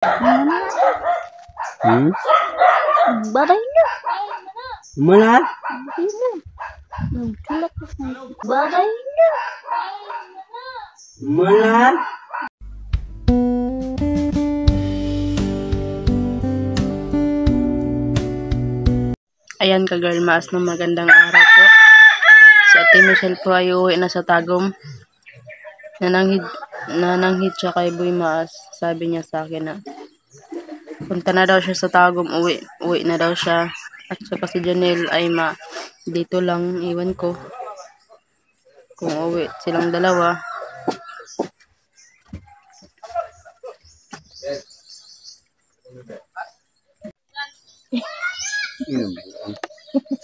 Hmm? Babay na. Mula? Babay na. Nagtulak ko sa babay na. Mula? Ayan ka girl, maas ng magandang araw po. Si Ate Michelle po ay uuwi na sa Tagum. Nananghid siya kay Boy Maas. Sabi niya sa akin na punta na daw siya sa Tagum, uwi na daw siya. At saka si Janelle ay dito lang, iwan ko kung uwi silang dalawa.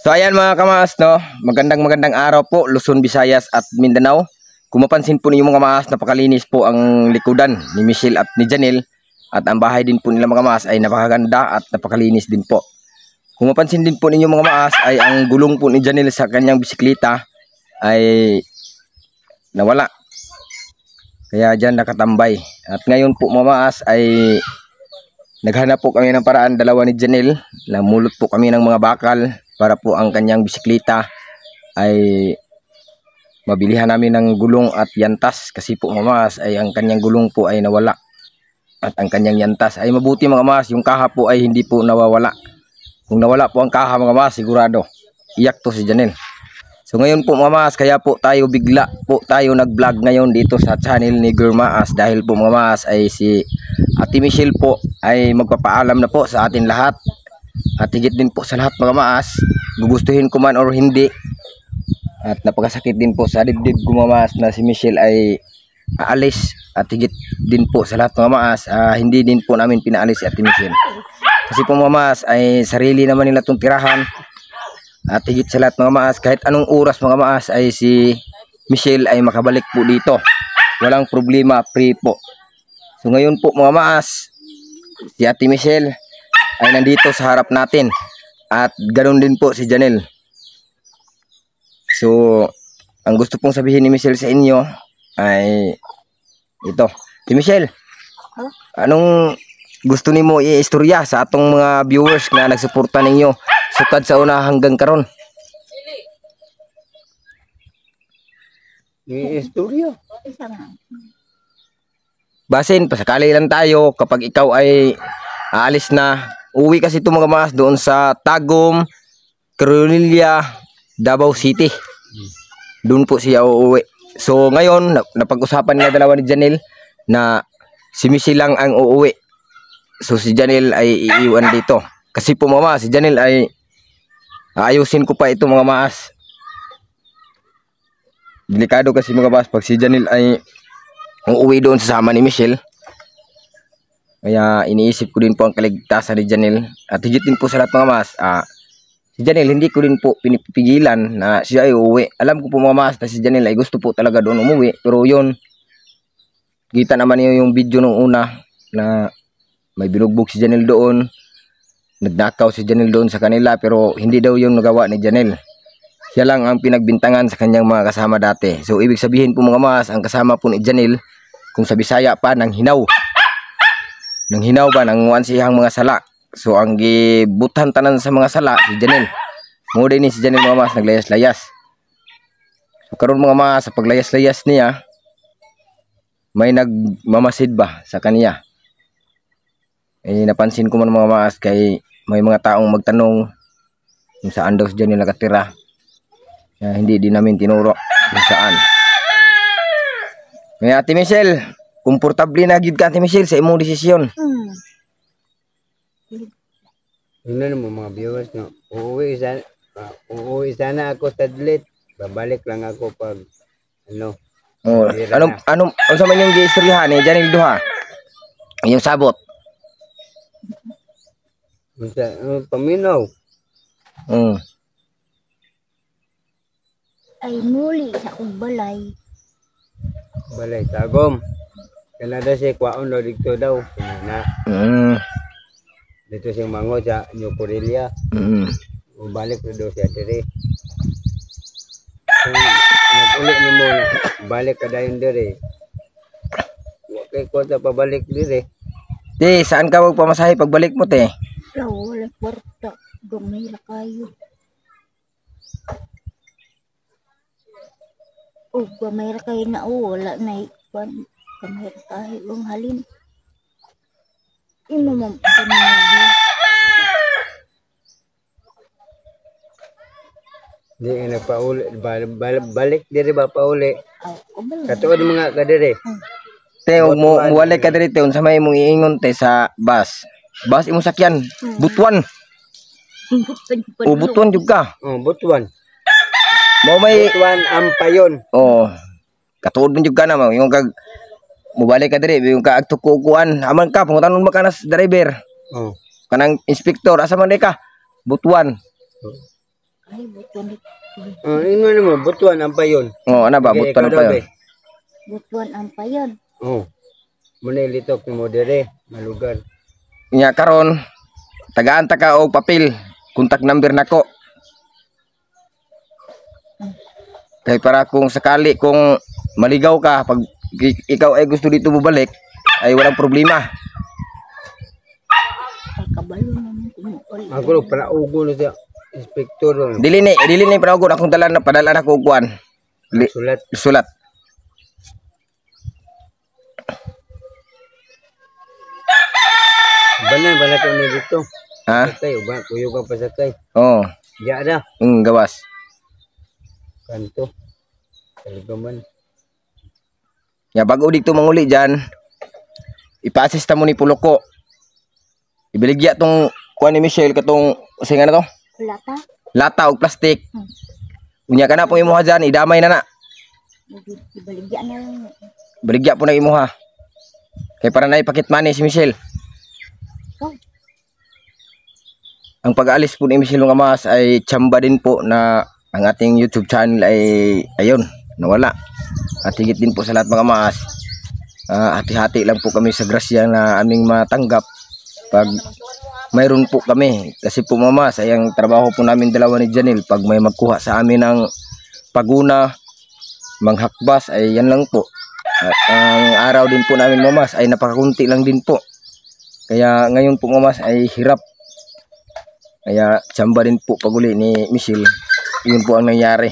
So ayan mga kamaas, no, magandang araw po Luzon, Visayas at Mindanao. Kung mapansin po ninyo mga kamaas, napakalinis po ang likudan ni Michelle at ni Janelle. At ang bahay din po nila mga kamaas ay napakaganda at napakalinis din po. Kung mapansin din po ninyo mga kamaas ay ang gulong po ni Janelle sa kanyang bisikleta ay nawala. Kaya dyan nakatambay. At ngayon po mga kamaas ay naghanap po kami ng paraan, dalawa ni Janelle. Namulot po kami ng mga bakal para po ang kanyang bisikleta ay mabilihan namin ng gulong at yantas. Kasi po mga kamaas ay ang kanyang gulong po ay nawala. At ang kanyang yantas ay mabuti mga kamaas, yung kaha po ay hindi po nawawala. Kung nawala po ang kaha mga kamaas, sigurado iyak to si Janelle. So ngayon po mga kamaas, kaya po bigla po tayo nag-vlog ngayon dito sa channel ni Girl Maas. Dahil po mga kamaas ay si Ate Michelle po ay magpapaalam na po sa atin lahat. At higit din po sa lahat mga kamaas, gugustuhin ko man or hindi, at napakasakit din po sa dibdib ko mga kamaas na si Michelle ay aalis. At higit din po sa lahat mga kamaas, hindi din po namin pinaalis si Ate Michelle. Kasi po mga kamaas ay sarili naman nila itong tirahan. At higit sa lahat mga kamaas, kahit anong oras mga kamaas ay si Michelle ay makabalik po dito. Walang problema, free po. So ngayon po mga kamaas, si Ate Michelle ay nandito sa harap natin. At ganoon din po si Janelle. So ang gusto pong sabihin ni Michelle sa inyo ay ito. Si Michelle, anong gusto nimo i-istorya sa atong mga viewers na nagsuporta ninyo sukad sa una hanggang karon? Istorya. Basin, pasakali lang tayo kapag ikaw ay aalis na. Uwi kasi ito mga kamaas doon sa Tagum, Coronilla, Davao City. Doon po siya uuwi. So ngayon, napag-usapan nga dalawa ni Janelle na si Michelle lang ang uuwi. So si Janelle ay iiwan dito. Kasi po mga kamaas, si Janelle ay ayusin ko pa ito mga kamaas. Delikado kasi mga kamaas pag si Janelle ay uuwi doon sa sama ni Michelle. Kaya iniisip ko din po ang kaligtasan ni Janelle. At higit din po sa lahat mga kamaas, si Janelle hindi ko din po pinipigilan na siya ay uuwi. Alam ko po mga kamaas na si Janelle ay gusto po talaga doon umuwi. Pero yun, kita naman niyo yung video nung una na may binugbog si Janelle doon. Nagnakaw si Janelle doon sa kanila, pero hindi daw yung nagawa ni Janelle. Siya lang ang pinagbintangan sa kanyang mga kasama dati. So ibig sabihin po mga kamaas, ang kasama po ni Janelle, kung sa Bisaya pa, nang hinaw. Nang hinaw ba, nang wansihang mga sala. So ang gibutan tanan sa mga sala, si Janelle. Muna din si Janelle mga kamaas, naglayas-layas. So karon mga kamaas, sa paglayas-layas niya, may nagmamasid ba sa kaniya. Eh napansin ko man mga kamaas, kay may mga taong magtanong kung saan daw si Janelle nakatira. Hindi din namin tinuro kung saan. May Ate Michelle, komportable na gid ka Ate Michelle sa imong desisyon. Yun mo mga viewers, no? Uuwi sana ako sa Dlit. Babalik lang ako pag ano. Oh, anong sa man yung giistoryahan ni Janelle duha? Yung sabot. Paminaw. Ay muli sa akong balay. Balay Tagum. Kanada siya kwaon daw dito daw. Na. Dito siyang mango sa New Corelia. Balik na daw siya diri. So, nag-ulit niyo mo, balik ka dayon diri. Okay ko sa pabalik diri. Te, saan ka magpamasahe pagbalik mo, te? Wala, wala kwarta. Gamay ra kayo. Oh, gamay ra kayo na. Oh, wala na ikwan. Gamay ra kayo. Ang halin. Ino man panagin. Di nga nagpauli. Balik diri ba pauli. Aw, kabalo. Katuod mga kadiri. Te, muwalay ka diri, te. Unsa may mong iingon, te, sa bus. Bus imong sakyan. Butuan. O, butuan jud ka. Oh, butuan. Mo may Butuan ampayon. oh, katuod man jud ka na mo. Yung kag mubalik ka diri, yung ka agtukukuan. Aman ka pangutanon mo ka na sa driver. Oh. Kanang inspektor, asa man di ka? Butuan. Ay, butuan dito. Oh, ino naman butuan ampayon. Oh, ana ba Okay, butuan ikaw pa daw, yun. be. Butuan ang payan. Oh. Muna ilitok ni mo diri, malugar. Nya karon tagaan ta ka og papel, contact number nako. Kay para kung sakali kung maligaw ka pag ikaw ay gusto dito bumalik ay walang problema. Ay, kabalo naman kumuol. Ako ro para ugo na siya. Inspektor ron. Dili ni panawgon akong padala na ko kuan. Sulat. Sulat. Bana ka na dito. Ha? Sakay, uba, kuyo ka pa sakay. Oh, Diya na. gawas. Kanto. Kaligaman. Ya bago dito manguli diyan. Ipa-assist ta mo ni Puloko. Ibaligya tong kuan ni Michelle katong singa na to. Lata. Lata og plastic. Unya ka na pong imuha dyan, idamay na na. Ibaligyan na lang. Baligya po na imuha. Kaya para na ipakit money si Michelle. Oh, Ang pag-aalis po ni Michelle mga mas ay tsamba din po na ang ating YouTube channel ay ayun, nawala. At higit din po sa lahat mga mas. Hati-hati lang po kami sa grasya na aming matanggap pag mayroon po kami. Kasi po mga mas ay ang trabaho po namin dalawa ni Janelle pag may magkuha sa amin ng paguna, manghakbas ay yan lang po. At ang araw din po namin mga mas ay napakakunti lang din po. Kaya ngayon po mga mas ay hirap. Kaya tsamba din po paguli ni Michelle. Yun po ang nangyari.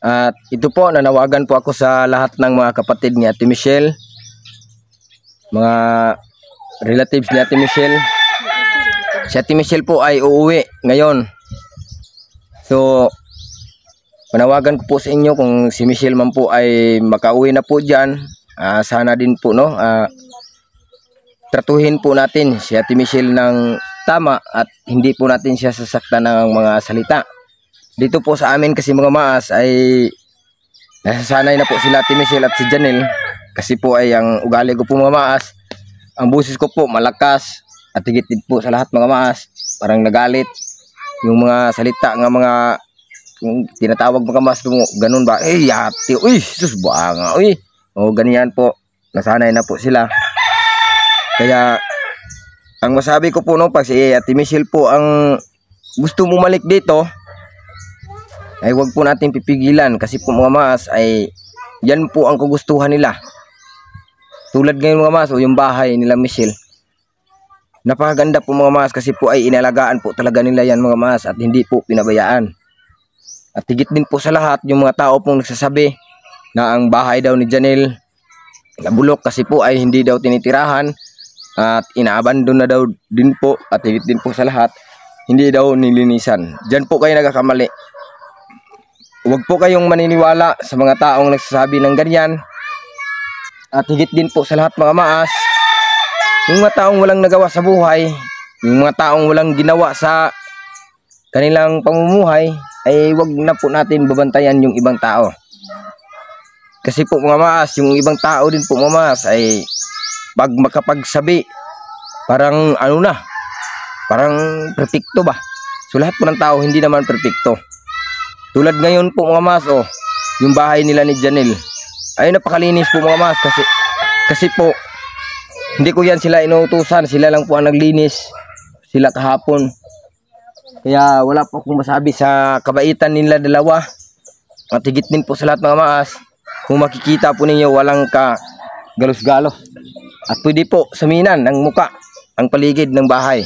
At ito po, nanawagan po ako sa lahat ng mga kapatid ni Ate Michelle. Mga relatives ni Ate Michelle. Si Ate Michelle po ay uuwi ngayon. So, panawagan ko po sa inyo kung si Michelle man po ay makauwi na po dyan. Sana din po, no? Tratuhin po natin si Ate Michelle ng tama at hindi po natin siya sasaktan ng mga salita. Dito po sa amin kasi mga maas ay nasasanay na po sila Ate Michelle at si Janelle kasi po ay ang ugali ko po mga maas. Ang boses ko po malakas at higit din po sa lahat mga maas. Parang nagalit yung mga salita ng mga yung tinatawag mga maas ganun ba? Yati, uy, sus ba nga, uy. O ganyan po, nasanay na po sila. Kaya ang masabi ko po no, pag si Ate Michelle po ang gusto bumalik dito, ay wag po natin pipigilan kasi po mga mas ay yan po ang kagustuhan nila. Tulad ngayon mga mas o yung bahay nila Michelle. Napakaganda po mga mas kasi po ay inalagaan po talaga nila yan mga mas at hindi po pinabayaan. At higit din po sa lahat yung mga tao pong nagsasabi na ang bahay daw ni Janelle nabulok kasi po ay hindi daw tinitirahan. At inaabandon na daw din po at higit din po sa lahat hindi daw nilinisan. Diyan po kayo nagkakamali. Huwag po kayong maniniwala sa mga taong nagsasabi ng ganyan. At higit din po sa lahat mga maas, yung mga taong walang nagawa sa buhay, yung mga taong walang ginawa sa kanilang pamumuhay, ay wag na po natin babantayan yung ibang tao. Kasi po mga maas, yung ibang tao din po mga maas ay pag makapagsabi parang ano na, parang perfecto ba? So lahat po ng tao hindi naman perfecto. Tulad ngayon po mga mas yung bahay nila ni Janelle ay napakalinis po mga mas kasi po hindi ko yan sila inuutusan, sila lang po ang naglinis sila kahapon. Kaya wala po akong masabi sa kabaitan nila dalawa. At higit din po sa lahat mga maas, kung makikita po ninyo walang ka galos-galos. At pwede po saminan ng muka. ang paligid ng bahay.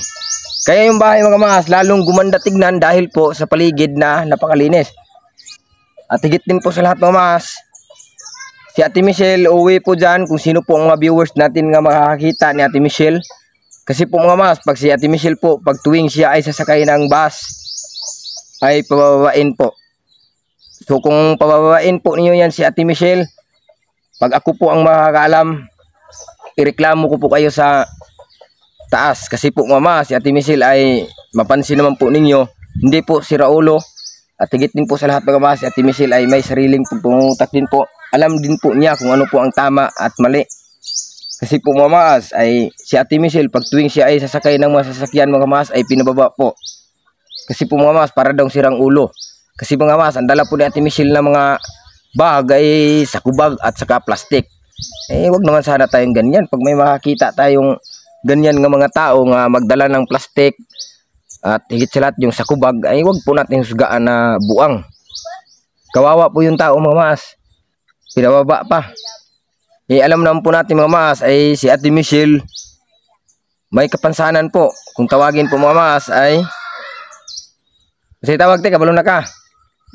Kaya yung bahay mga kamaas lalong gumanda tignan dahil po sa paligid na napakalinis. At higit din po sa lahat mga kamaas, si Ate Michelle uwi po dyan kung sino po ang mga viewers natin nga makakakita ni Ate Michelle. Kasi po mga kamaas, pag si Ate Michelle po, pag tuwing siya ay sasakay ng bus, ay pababain po. So kung pababain po niyo yan si Ate Michelle, pag ako po ang makakaalam, ireklamo ko po kayo sa taas. Kasi po mama, si Ate Michelle ay mapansin naman po ninyo, hindi po si Raulo. At higit din po sa lahat mga mama, si Ate Michelle ay may sariling pumutak din po. Alam din po niya kung ano po ang tama at mali. Kasi po mama, ay si Ate Michelle, pag tuwing siya ay sasakay ng mga sasakyan mga mama, ay pinababa po. Kasi po mga mama, para daw sirang ulo. Kasi mga mama, ang dala po ni Ate Michelle na mga bag ay sakubag at saka plastic. Wag naman sana tayong ganyan. Pag may makakita tayong ganyan nga mga tao nga magdala ng plastic at higit sa lahat yung sakubag, ay wag po natin husgaan na buang. Kawawa po yung tao mga mas. Pinababa pa. Alam naman po natin mga mas ay si Ate Michelle may kapansanan po. Kung tawagin po mga mas ay kasi tawag te, kabalo na ka.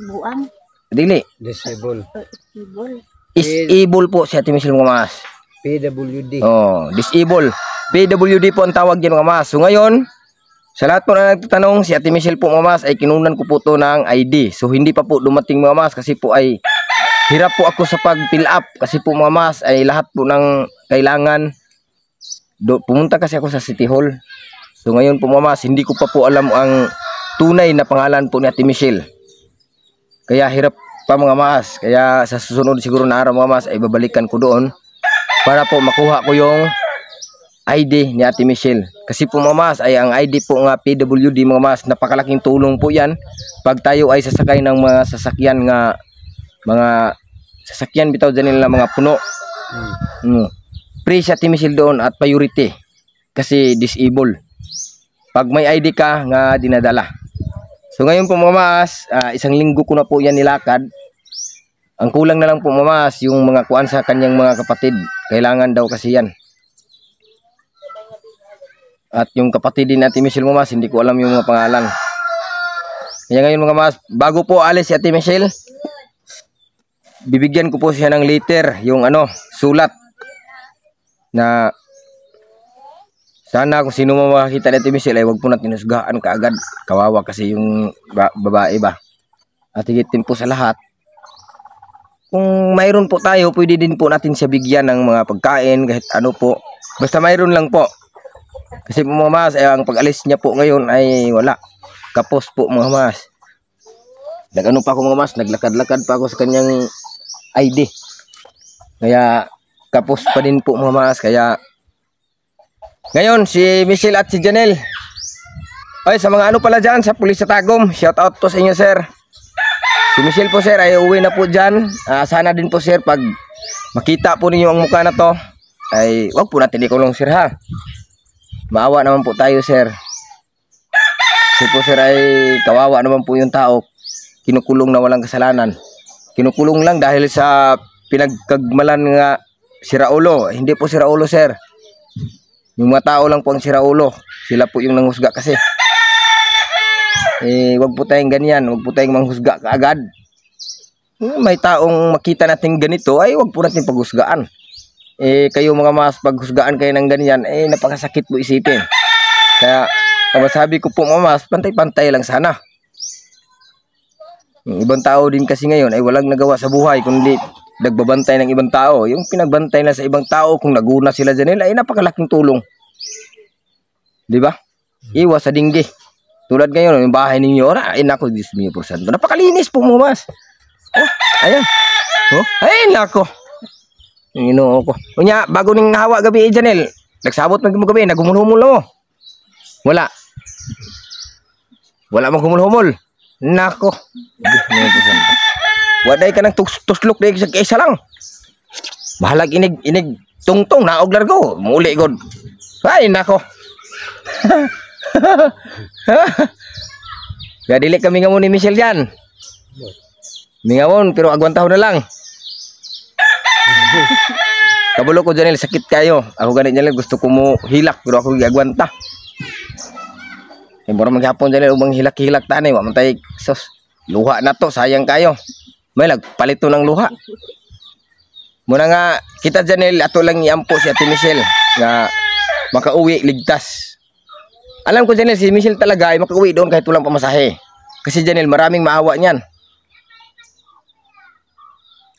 Buang. Dili. Disable. Ibol. Disable po si Ate Michelle mga mas. PWD. Oh, disable. PWD po ang tawag yan mga mas. So ngayon, sa lahat po na nagtatanong, si Ate Michelle po mga mas ay kinunan ko po to ng ID. So hindi pa po dumating mga mas kasi po ay hirap po ako sa pag-fill up. Kasi po mga mas ay lahat po ng kailangan. Pumunta kasi ako sa City Hall. So ngayon po mga mas, hindi ko pa po alam ang tunay na pangalan po ni Ate Michelle. Kaya hirap pa mga mas. Kaya sa susunod siguro na araw mga mas ay babalikan ko doon para po makuha ko yung ID ni Ate Michelle. Kasi po mga mas ay ang ID po nga PWD mga mas, napakalaking tulong po yan pag tayo ay sasakay ng mga sasakyan nga mga sasakyan bitaw dyan nila mga puno. Free si Ate Michelle doon at priority kasi disable pag may ID ka nga dinadala. So ngayon po mga mas, isang linggo ko na po yan nilakad. Ang kulang na lang po mga mas yung mga kuan sa kanyang mga kapatid. Kailangan daw kasi yan. At yung kapatid din Ate Michelle mga mas, hindi ko alam yung mga pangalan. Kaya ngayon mga mas, bago po alis si Ate Michelle, bibigyan ko po siya ng letter, yung sulat na sana kung sino mo makakita ni Ate Michelle ay wag po natin husgaan kaagad. Kawawa kasi yung babae ba. At higit din po sa lahat, kung mayroon po tayo, pwede din po natin siya bigyan ng mga pagkain kahit ano po. Basta mayroon lang po. Kasi po mga mas, ang pag-alis niya po ngayon ay wala. Kapos po mga mas. Nag-ano pa ako mga mas, naglakad-lakad pa ako sa kanyang ID. Kaya kapos pa din po mga mas. Kaya ngayon si Michelle at si Janelle. Ay sa mga ano pala dyan, sa pulis sa Tagum, shout out po sa inyo sir. Si Michelle po sir ay uwi na po dyan. Sana din po sir pag makita po ninyo ang mukha na to ay wag po natin ikulong sir ha. Maawa naman po tayo sir. Kasi po sir ay kawawa naman po yung tao. Kinukulong na walang kasalanan. Kinukulong lang dahil sa pinagkagmalan nga si Raulo. Hindi po si Raulo sir. Yung mga tao lang po ang si Raulo. Sila po yung nanghusga kasi. Wag po tayong ganyan. Wag po tayong manghusga kaagad. May taong makita natin ganito ay wag po natin paghusgaan. Kayo mga mas, paghusgaan kayo ng ganyan, napakasakit po isipin. Kaya, sabi ko po mga mas, pantay-pantay lang sana. Yung ibang tao din kasi ngayon ay walang nagawa sa buhay, kundi nagbabantay ng ibang tao. Yung pinagbantay na sa ibang tao, kung naguna sila dyan nila, ay napakalaking tulong. Diba? Iwas sa dinggi. Tulad ngayon, yung bahay ninyo, ay nako, 10,000%. Napakalinis po mga mas. Oh, ayan. Oh, ay nako. Yung inuo ko. Unya, bago ning nahawa gabi Janelle, nagsabot mo gabi, naghumul-humul mo. Wala. Wala mong humul-humul. Nako. Waday ka ng tuslok na isa lang. Bahalag inig tungtong naog largo. Muli god. Ay nako. Kaya dili kami nga mo ni Michelle yan. Mingawon pero agwantahon na lang. Kabalo ko Janel, sakit kayo. Ako ganit Janel, gusto ko mo hilak pero ako gagwanta. Mura maghapon Janel ubang hilak-hilak tanay, wa man tay sos. Luha na to, sayang kayo. May palito ng luha. Muna nga kita Janel, ato lang iampo si Ate Michelle nga makauwi ligtas. Alam ko Janel, si Michelle talaga ay makauwi doon kahit walang pamasahe. Kasi Janel, maraming maawa niyan.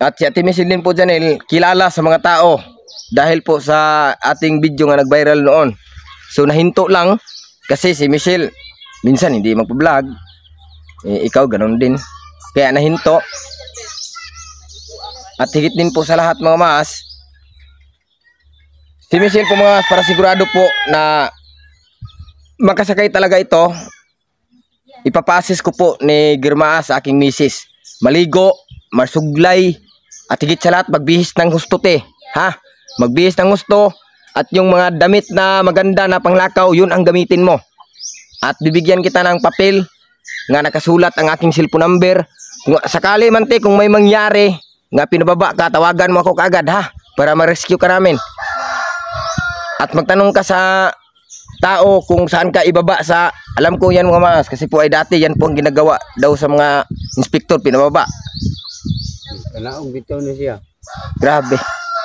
At si Ate Michelle din po Janel, kilala sa mga tao dahil po sa ating video nga nag-viral noon. So nahinto lang kasi si Michelle minsan hindi magpa-vlog. Ikaw ganun din. Kaya nahinto. At higit din po sa lahat mga maas, si Michelle po mga maas, para sigurado po na makasakay talaga ito, ipapasis ko po ni Girmaa sa aking misis. Maligo, masuglay, at higit sa lahat magbihis ng husto te. Ha? Magbihis ng husto at yung mga damit na maganda na panglakaw, yun ang gamitin mo. At bibigyan kita ng papel nga nakasulat ang aking cellphone number. Kung sakali man te, kung may mangyari nga pinababa ka, tawagan mo ako kaagad ha, para ma-rescue ka namin. At magtanong ka sa tao kung saan ka ibaba sa, alam ko yan mga maas, kasi po ay dati yan po ang ginagawa daw sa mga inspektor, pinababa. Kanaog bitaw na siya. Grabe.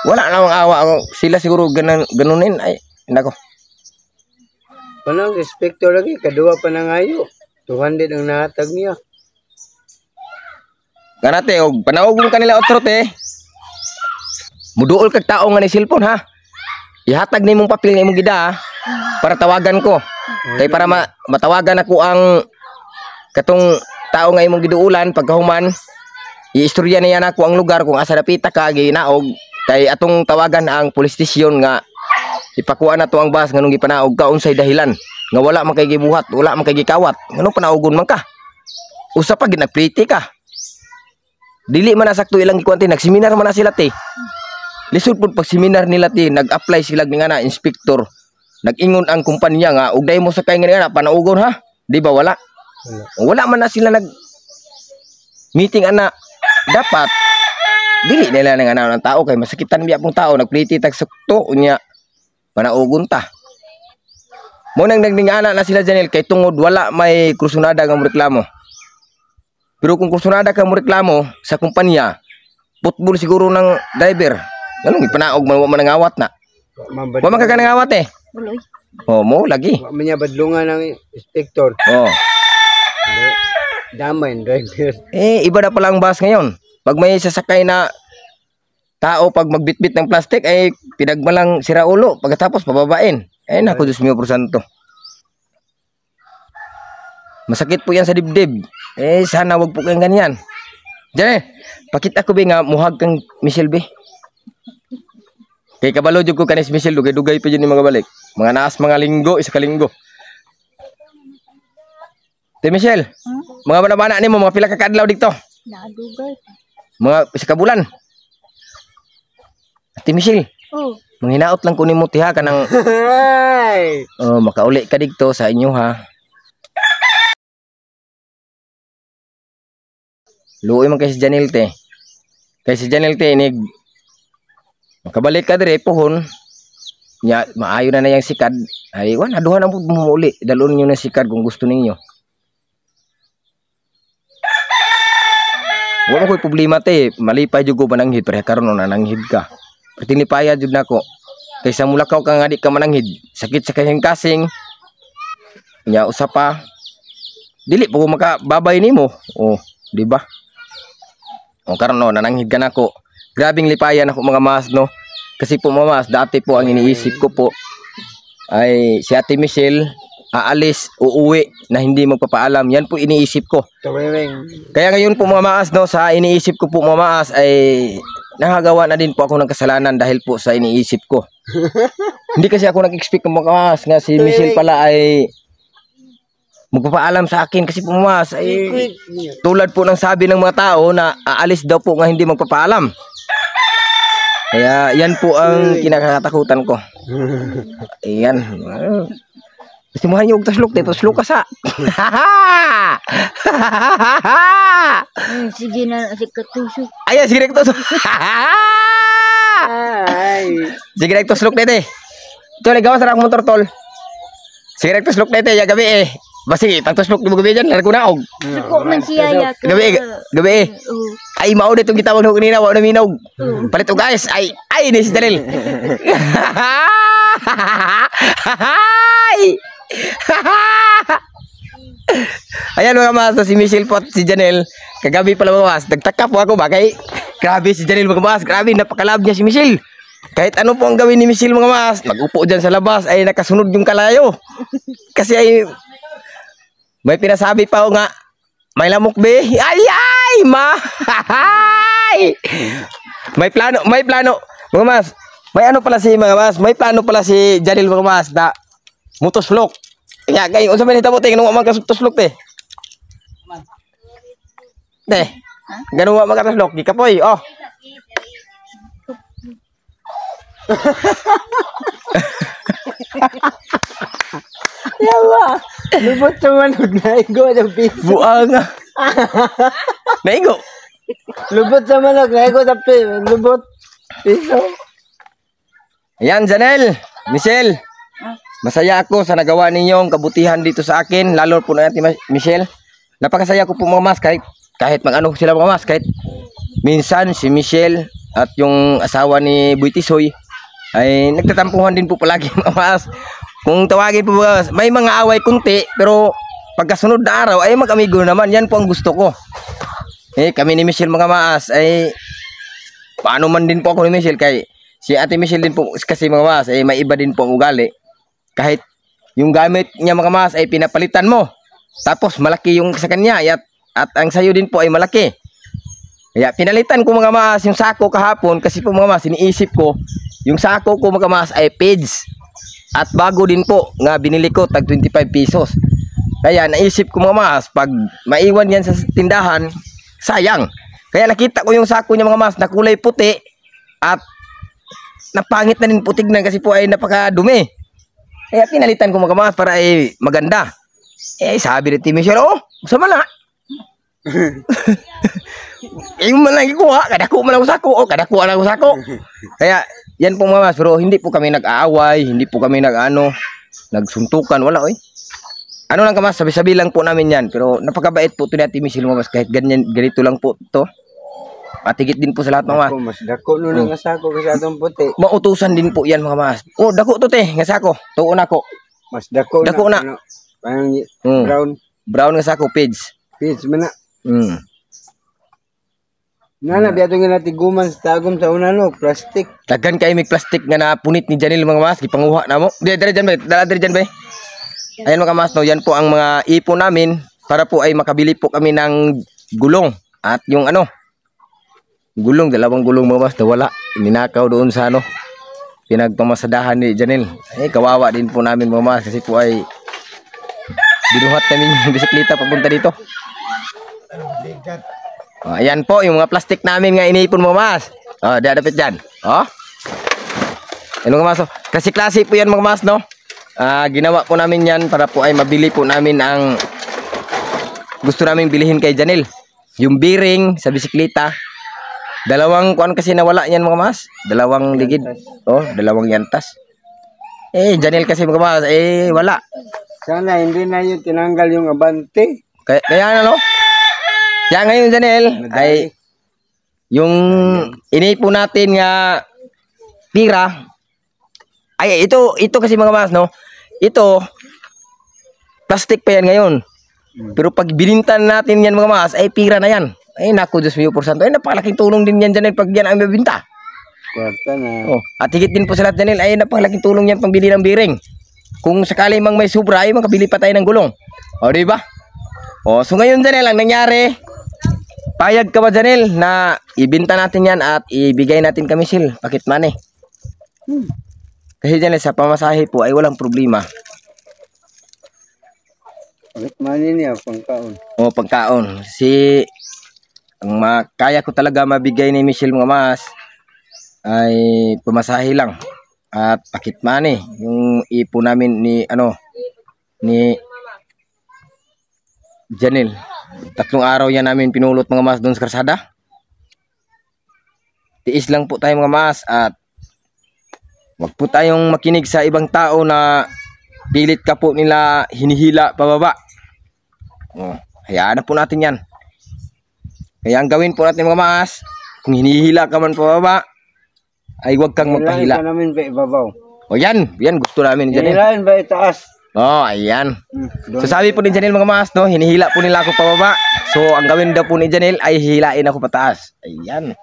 Wala namang awa. Sila siguro ganunin. Ay, nako. Panang inspektor lagi, kadua pa na ngayo. 200 ang nahatag niya. Ganate, og panaogong kanila otro te. Muduol kag tao nga ni cellphone ha. Ihatag ni mong papel ni mong gida ha, para tawagan ko. Kay para matawagan ako ang katong tao nga imong giduulan pagkahuman. Iistorya niya na ako ang lugar kung asa napita ka ginaog. Kay atong tawagan ang police station nga ipakuha na to ang bus nganong gipanaog ka unsay dahilan nga wala man kay gibuhat, wala man kay gikawat. Nganong panaugon man ka? Usa pa gid nagpriti ka. Dili man nasakto ilang gikwante, nagseminar man na sila te. Lisod pud pag seminar nila te, nag-apply sila nga na inspektor. Nag-ingon ang kumpanya nga ug day mo sakay nga na panaugon ha. Di ba wala? Wala man na sila nag meeting ana. Dapat dili nila nga na ng tao kay masakitan biya pong tao nagpliti tag sakto unya panaugon ta. Mo nang nagdingana na sila Janel kay tungod wala may kursunada nga reklamo. Pero kung kursunada ka mo reklamo sa kumpanya, putbol siguro ng driver. Ganun ipanaog man nangawat na. Wa man ka nangawat eh. Uloy. Oh, mo lagi. Wa man niya badlungan ng inspektor. Oh. Damay ang driver. Iba na pala ang bus ngayon. Pag may sasakay na tao pag magbitbit ng plastic ay pinagmalang sira ulo pagkatapos pababain. Naku, Diyos mio por santo. Masakit po yan sa dibdib. Sana wag po kayong ganyan. Diyan pakita ko ba nga muhag kang Michelle be. Kay kabalo jud ko kanis Michelle dugay-dugay pa dyan ni mga balik. Mga naas mga linggo, isa ka linggo. Te Michelle, mga bana-bana nimo mga pila ka kadlaw dito? Nadugay. Mga isa ka bulan. Ate Michelle. Oh. Manghinaot lang ko nimo tiha kanang makauli ka dito sa inyo ha. Luoy man kay si Janel te. Kay si Janel te inig makabalik ka dire pohon. Nya maayo na yang sikad. Ay wan aduhan ang mumuli. Dalon niyo na sikad kung gusto ninyo. Wala ko'y problema te. Malipay jud ko mananghid pero karon na nananghid ka. Patinipaya jud nako. Kaysa mulakaw ka nga di ka mananghid. Sakit sa kayang kasing. Nya usa pa. Dili po makababay nimo. Oh, di ba? O karon no nananghid ka nako. Grabing lipayan ako mga mas no. Kasi po mga mas dati po ang iniisip ko po ay si Ate Michelle aalis, uuwi na hindi magpapaalam. Yan po iniisip ko. Kaya ngayon po mga maas no, sa iniisip ko po mga maas ay nakagawa na din po ako ng kasalanan dahil po sa iniisip ko. Hindi kasi ako nag-expect mga maas nga si Michelle pala ay magpapaalam sa akin kasi po mga maas ay tulad po ng sabi ng mga tao na aalis daw po nga hindi magpapaalam. Kaya yan po ang kinakatakutan ko. Ayan. Kasi mo hanyog taslok dito, taslok ka sa. Sige na si Katuso. Ayan, sige na Katuso. Ay. Sige, nagtuslok na ito eh. Tol, gawas na akong motor, tol. Sige, nagtuslok na ito eh, gabi eh. Basi, pagtuslok di mo gabi dyan, largo na og. Suko man siya ya. Gabi eh. Oo. Ay, mao dito kita wag kanina, wag na minog. Palit og guys. Ay, ni si Janel. Ayan mga mas, si Michelle po at si Janel. Kagabi pala mga mas, nagtaka po ako ba kay grabe si Janel mga mas, grabe napakalab niya si Michelle. Kahit ano po ang gawin ni Michelle mga mas, mag-upo dyan sa labas ay nakasunod yung kalayo. Kasi ay may pinasabi pa ako nga, may lamok be. Ay, ma. May plano. Mga mas, may ano pala si mga mas, may plano pala si Janel mga mas na mutoslok. Kaya kayo, unsa man hitabo te, ganun man kasutoslok te. Te, ganun man kasutoslok, di kapoy, oh. Yawa. Lubot sa manok na igo ng piso. Buang. Naigo. Lubot sa manok na igo ng lubot. Piso. Ayan, Janel, Michelle. Masaya ako sa nagawa ninyong kabutihan dito sa akin, lalo po na natin Michelle. Napakasaya ko po mga mas, kahit mag-ano sila mga mas, kahit minsan si Michelle at yung asawa ni Boy Tisoy ay nagtatampuhan din po palagi mga mas. Kung tawagin po mga mas, may mga away kunti, pero pagkasunod na araw ay mag-amigo naman. Yan po ang gusto ko. Kami ni Michelle mga mas ay paano man din po ako ni Michelle, kay si Ate Michelle din po kasi mga mas ay may iba din po ang ugali. Kahit yung gamit niya mga mas ay pinapalitan mo, tapos malaki yung sa kanya at ang sayo din po ay malaki. Kaya pinalitan ko mga mas yung sako kahapon, kasi po mga mas iniisip ko yung sako ko mga mas ay peds at bago din po nga binili ko tag 25 pesos. Kaya naisip ko mga mas, pag maiwan yan sa tindahan sayang. Kaya nakita ko yung sako niya mga mas na kulay puti at napangit na din po tignan kasi po ay napakadumi. Kaya pinalitan ko mga mas para ay maganda. Sabi ni Timmy Michelle, oh, sama na. Yung man lang ikuha, kadako man ako sako, oh, kadako lang ako sako. Kaya yan po mga mas, pero hindi po kami nag-aaway, hindi po kami nagsuntukan, wala oy. Ano lang kamas, sabi-sabi lang po namin yan, pero napakabait po ito ni Ate Michelle mga mas, kahit ganito lang po ito. Matigit din po sa lahat mga mas. Mas dako nun ang sako kasi atong puti. Mautusan din po yan mga mas. Oh, dako to te, nga sako. Tuon ako. Mas dako na. Ano, parang brown nga sako, page. Page man na. Nana, biyato nga natin guman sa tagom sa una no, plastic. Daghan kay may plastic nga napunit ni Janel mga mas, gipanguha na mo. Dali dyan ba? Dali dyan ba? Ayan mga mas, no, yan po ang mga ipon namin para po ay makabili po kami ng gulong. At yung ano, gulong, dalawang gulong mga mas, nawala. Ninakaw doon sa ano, pinagpamasadahan ni Janel. Kawawa din po namin mga mas, kasi po ay binuhat namin yung bisikleta papunta dito. Ayan po yung mga plastic namin nga iniipon mga mas. Dadapit dyan. Ano mga mas, klase-klase po yan mga mas, no? Ginawa po namin yan para po ay mabili po namin ang gusto namin bilihin kay Janel. Yung bearing sa bisikleta. Dalawang kuan kasi nawala yan mga mas. Dalawang ligid. Dalawang yantas. Janel kasi mga mas, wala. Sana hindi na yun tinanggal yung abante. Kaya ano, no? Kaya ngayon Janel, ay yung inipo natin nga pira. Ay ito kasi mga mas, no? Ito plastic pa yan ngayon. Pero pag binintan natin yan mga mas, ay pira na yan. Ay naku, Diyos mio porsanto. Ay napakalaking tulong din yan Janel pag yan ay mabinta. Kwarta na. At higit din po sa lahat Janel, ay napakalaking tulong yan pangbili ng bearing. Kung sakali mang may sobra, ay makabili pa tayo ng gulong. Di ba? So ngayon Janel, ang nangyari, payag ka ba Janel na ibinta natin yan at ibigay natin kay Michelle, pakit money. Kasi Janel, sa pamasahe po ay walang problema. Pakit money niya, pangkaon. Pangkaon. Ang kaya ko talaga mabigay ni Michelle mga mas ay pamasahe lang at pakit money. Yung ipo namin ni Janel. 3 araw yan namin pinulot mga mas doon sa karsada. tiis lang po tayo mga maas at wag po tayong makinig sa ibang tao na pilit ka po nila hinihila pababa. Hayaan na po natin yan. Kaya ang gawin po natin mga maas, kung hinihila ka man pababa, ay wag kang magpahila. Hilahin pa namin ba ibabaw? O yan gusto namin dyan. Hilahin ba itaas? Oh, ayan. So sabi po ni Janelle mga maas, no, hinihila po nila ako pababa. So ang gawin daw po ni Janelle ay hihilain ako pataas. Ayan.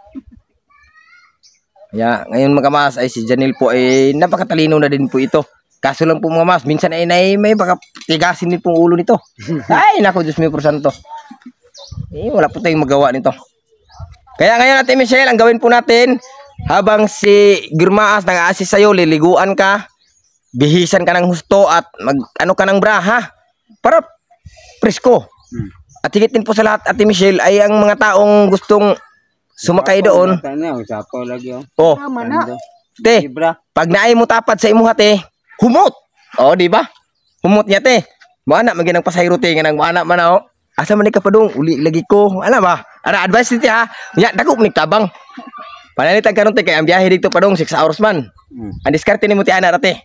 Kaya ngayon mga maas ay si Janelle po ay napakatalino na din po ito. Kaso lang po mga maas, minsan ay may baka tigasin din pong ulo nito. Ay nako, Diyos mío por santo. Wala po tayong magawa nito. Kaya ngayon natin Michelle, ang gawin po natin, habang si Girmaas nag-a-assist sa'yo, liliguan ka, bihisan ka ng husto at mag-ano ka ng bra ha? Para presko. At higit din po sa lahat Ate Michelle ay ang mga taong gustong sumakay doon. Usapaw lagi oh. Oh, Tama na. te, pag naay mo tapat sa imuha te, humot. Oh, di ba? Humot niya te. Maana maginang pasayro te nga nang maana man oh. Asa man ka pa dong uli lagi ko. Ana ba? Ana advice ti ha. Nya dako ni tabang. Panalitag karon te kay ang biyahe dito pa dong 6 hours man. Ang diskarte nimo ti ana ra te.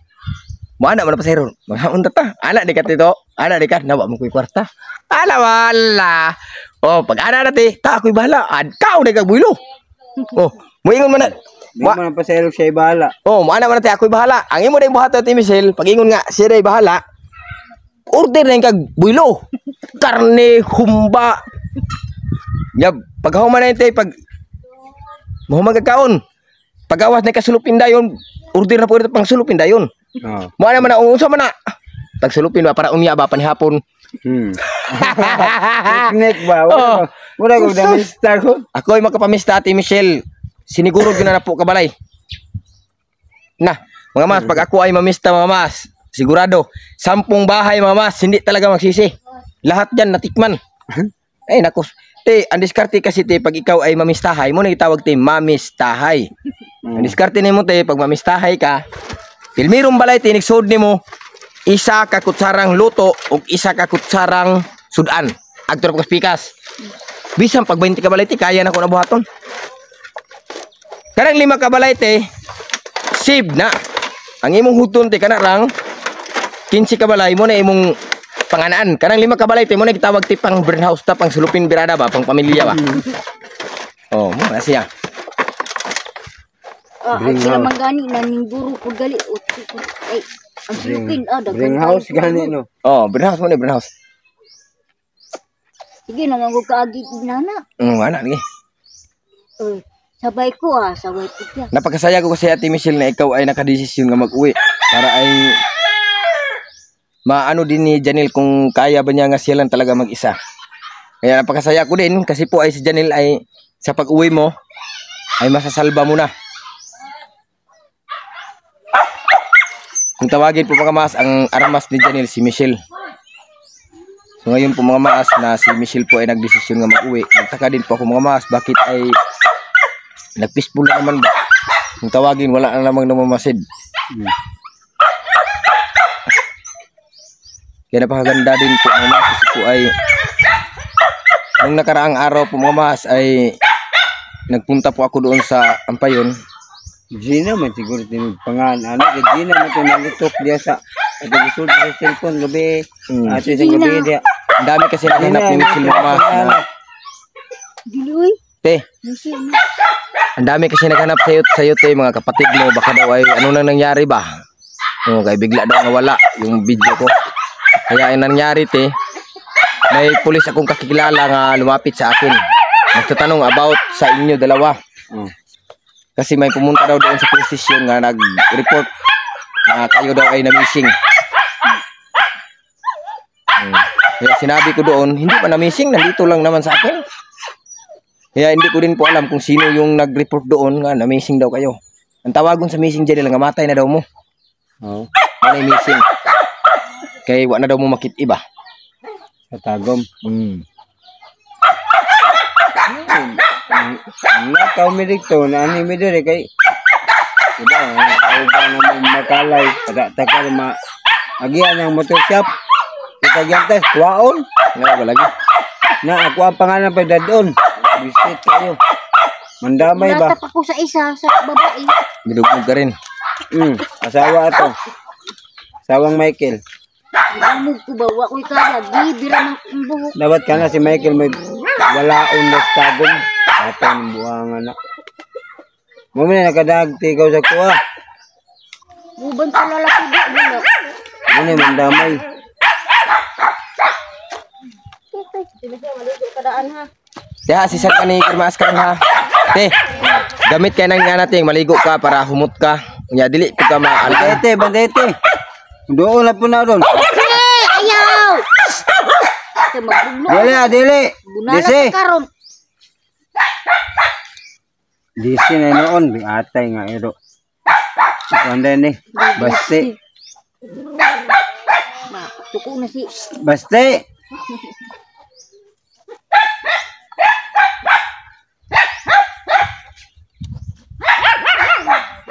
Maana man pasayro. Maghaon ta. Ana di ka dito. Ana di ka nawa mo kuy kwarta. Ala wala. Oh, pag ana na te, ta ako'y bahala. Adkaw na kagbuilo. Oh, moingon man na. Wa man pa sa siya bahala. Oh, mo ana man te ako'y bahala. Ang imo ding buhaton ti Michelle, pag ingon nga siya day bahala. Order na kag builo. Karne humba. Ya, pag human na te pag mo magkakaon. Pag awas na kasulupin dayon, order na po ito pang sulupin dayon. Oh. Mo ana man na unsa man na. Tag sulupin ba para unya ba panihapon. Picnic ba? Oh. Mura ko na mister ko. Ako ay makapamista Ate Michelle. Siniguro gyud na po kabalay. Na, mga mas pag ako ay mamista mga mas, sigurado 10 bahay mga mas hindi talaga magsisi. Lahat diyan natikman. Ay nako. Te, ang diskarte kasi te pag ikaw ay mamistahay, mo na itawag te mamistahay. Ang diskarte nimo te pag mamistahay ka, pilmirong balay te nigsud nimo isa ka kutsarang luto ug isa ka kutsarang sudan. Agtor ko spikas. Bisan pag 20 ka balay te kaya na ko na buhaton. Karang 5 ka balay te save na. Ang imong huton te kana rang 15 ka balay mo na imong panganaan. Karang 5 ka balay te mo na gitawag ti pang burn house ta pang sulupin birada ba pang pamilya ba. Oh, mo na siya. Ay sila mangani na ningguro ko gali. Ay, ang silupin Bring house gani no. Oh, burn house mo ni burn house. Sige naman ko kaagi nana. Ana lagi. Sabay ko sabay ko siya. Napakasaya ko kasi Ate Michelle na ikaw ay nakadesisyon nga mag-uwi para ay maano din ni Janelle kung kaya ba niya nga siya lang talaga mag-isa. Kaya napakasaya ko din kasi po ay si Janelle ay sa pag-uwi mo ay masasalba mo na. Kung tawagin po mga maas ang armas ni Janelle si Michelle. So ngayon po mga maas na si Michelle po ay nagdesisyon nga mag-uwi. Nagtaka din po ako mga maas bakit ay nagpispul na naman ba? Kung tawagin wala na namang namamasid. Kaya napakaganda din po mga maas kasi po ay nung nakaraang araw po mga maas ay nagpunta po ako doon sa Ampayon. Gina man siguro din pangan ano Gina man to nalutok dia sa gusto sa cellphone gabi ate sa gabi dia. Ang dami kasi naghanap ni Michelle mga maas. Diluy. Te. Ang dami kasi naghanap sa'yo te mga kapatid mo baka daw ay ano nang nangyari ba? Oh, kay bigla daw nawala yung video ko. Kaya ang nangyari te, may pulis akong kakilala nga lumapit sa akin. Nagtatanong about sa inyo dalawa. Kasi may pumunta daw doon sa police station nga nag-report na kayo daw ay na-missing. Kaya sinabi ko doon, hindi pa na-missing, nandito lang naman sa akin. Kaya hindi ko din po alam kung sino yung nag-report doon nga na-missing daw kayo. Ang tawagon sa missing dyan lang, matay na daw mo. Oh. Ano yung missing? Kaya wala na daw mo makit iba. Sa tagom. Nakaw mi dito na ani mi dire kay diba ang ba na makalay kada takar ma agian ang motor shop kita gantes kuwaon Nga ba lagi? na ako ang pangalan pa dadon visit kayo Mandamay ba? Natap ako sa isa, sa babae. Bidugmog ka rin. Asawa ato. Asawang Michael. Bumog ko ba? Wako'y kaya. Bibira ng buhok. Dapat ka na si Michael may walaon na tagong. Ato ng buhangan na. Muna nakadag tigaw sa kuha. Buban pa lalaki ba? Wala. Muna mandamay. Kaya sisan ka ni Kirmaas karon ha. Te, gamit kay nang nga natin maligo ka para humot ka. Nya dili ko ka maalala. Bandete. Doon na po na doon. Ayaw! Ito magbuglo. Dili. Bunala Disi. ka karon. Disi na noon. Atay nga ero. Kanda ni. Baste. Suko na si. Baste.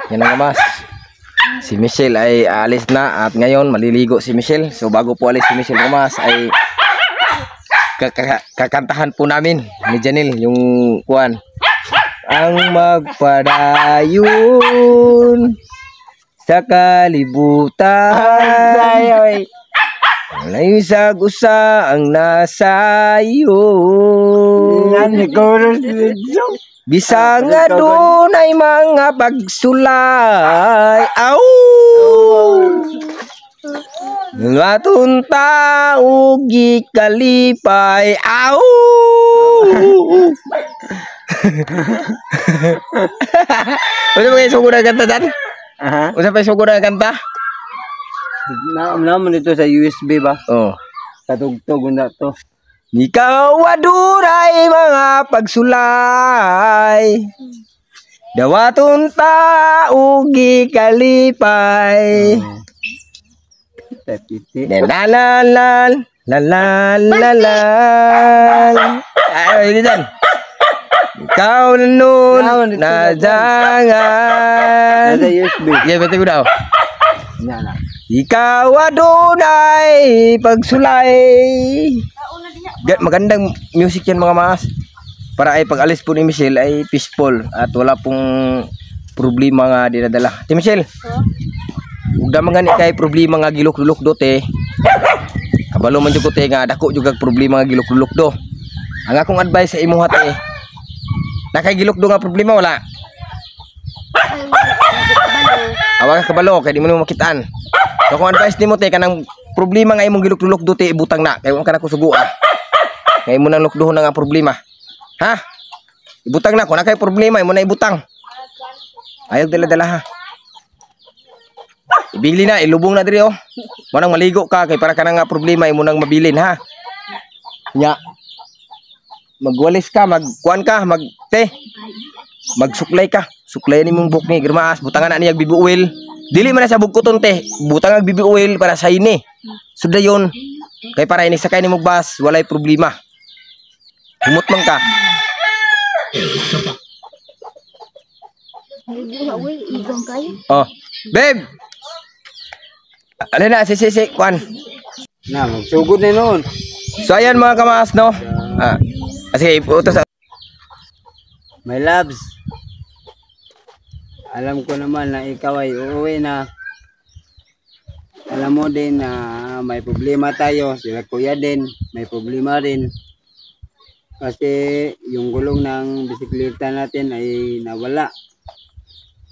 Yan ang mas. Si Michelle ay aalis na at ngayon maliligo si Michelle. So bago po alis si Michelle mas ay kakantahan po namin ni Janelle yung kuan. Ang magpadayon sa kalibutan. Walay sagusa ang nasayo. Bisa nga doon ay mga pagsulay. Aw! Nga tunta ugi kalipay. Aw! Ano ba yung sugo na kanta dan? Ano pa yung sugo na kanta? Naman ito sa USB ba? Oh. Katugtog na to. Ikaw aduray mga pagsulay. Dawaton ta ugi kalipay. Tepiti. La la la la la la la. Ay, hindi dyan. Ikaw na nun na jangan. Nasa USB. Yeah, betul ko daw. Yan na. Ikaw adunay pagsulay. Magandang music yan mga mas. Para ay pag alis po ni Michelle ay peaceful at wala pong problema nga dinadala. Ti Michelle. Ug da man kay problema nga gilok-lulok do te. Kabalo man jud ko te nga dako jud kag problema nga gilok-lulok do. Ang akong advice sa imo te. Nakay gilok do nga problema wala. Awag ka kabalo kay di mo makitaan. So kung advice nimo te kanang problema nga imong gilok-lulok do te ibutang na kay wala ka na kusugoa. Kay imo nang lukduhon na nga problema. Ha? Ibutang na ko na kay problema imo na ibutang. Ayog dala-dala ha. Ibili na ilubong na diri oh. Mo nang maligo ka kay para ka nga problema imo nang mabilin ha. Nya. Magwalis ka, magkuan ka, magsuklay ka. Suklay ni mong buhok ni Girmaas, butangan na niya bibi oil. Dili man na sa bugkuton te, butang ang bibi oil para sa ini. So dayon, kay para ini sakay ni mong bus, walay problema. Humot man ka. Igang kayo. Oh, babe. Alin na, si kuan. Na, magsugod na noon. So ayan mga kamaas no. Sige, utos. My loves. Alam ko naman na ikaw ay uuwi na. Alam mo din na may problema tayo. Sila kuya din, may problema rin. Kasi yung gulong ng bisikleta natin ay nawala.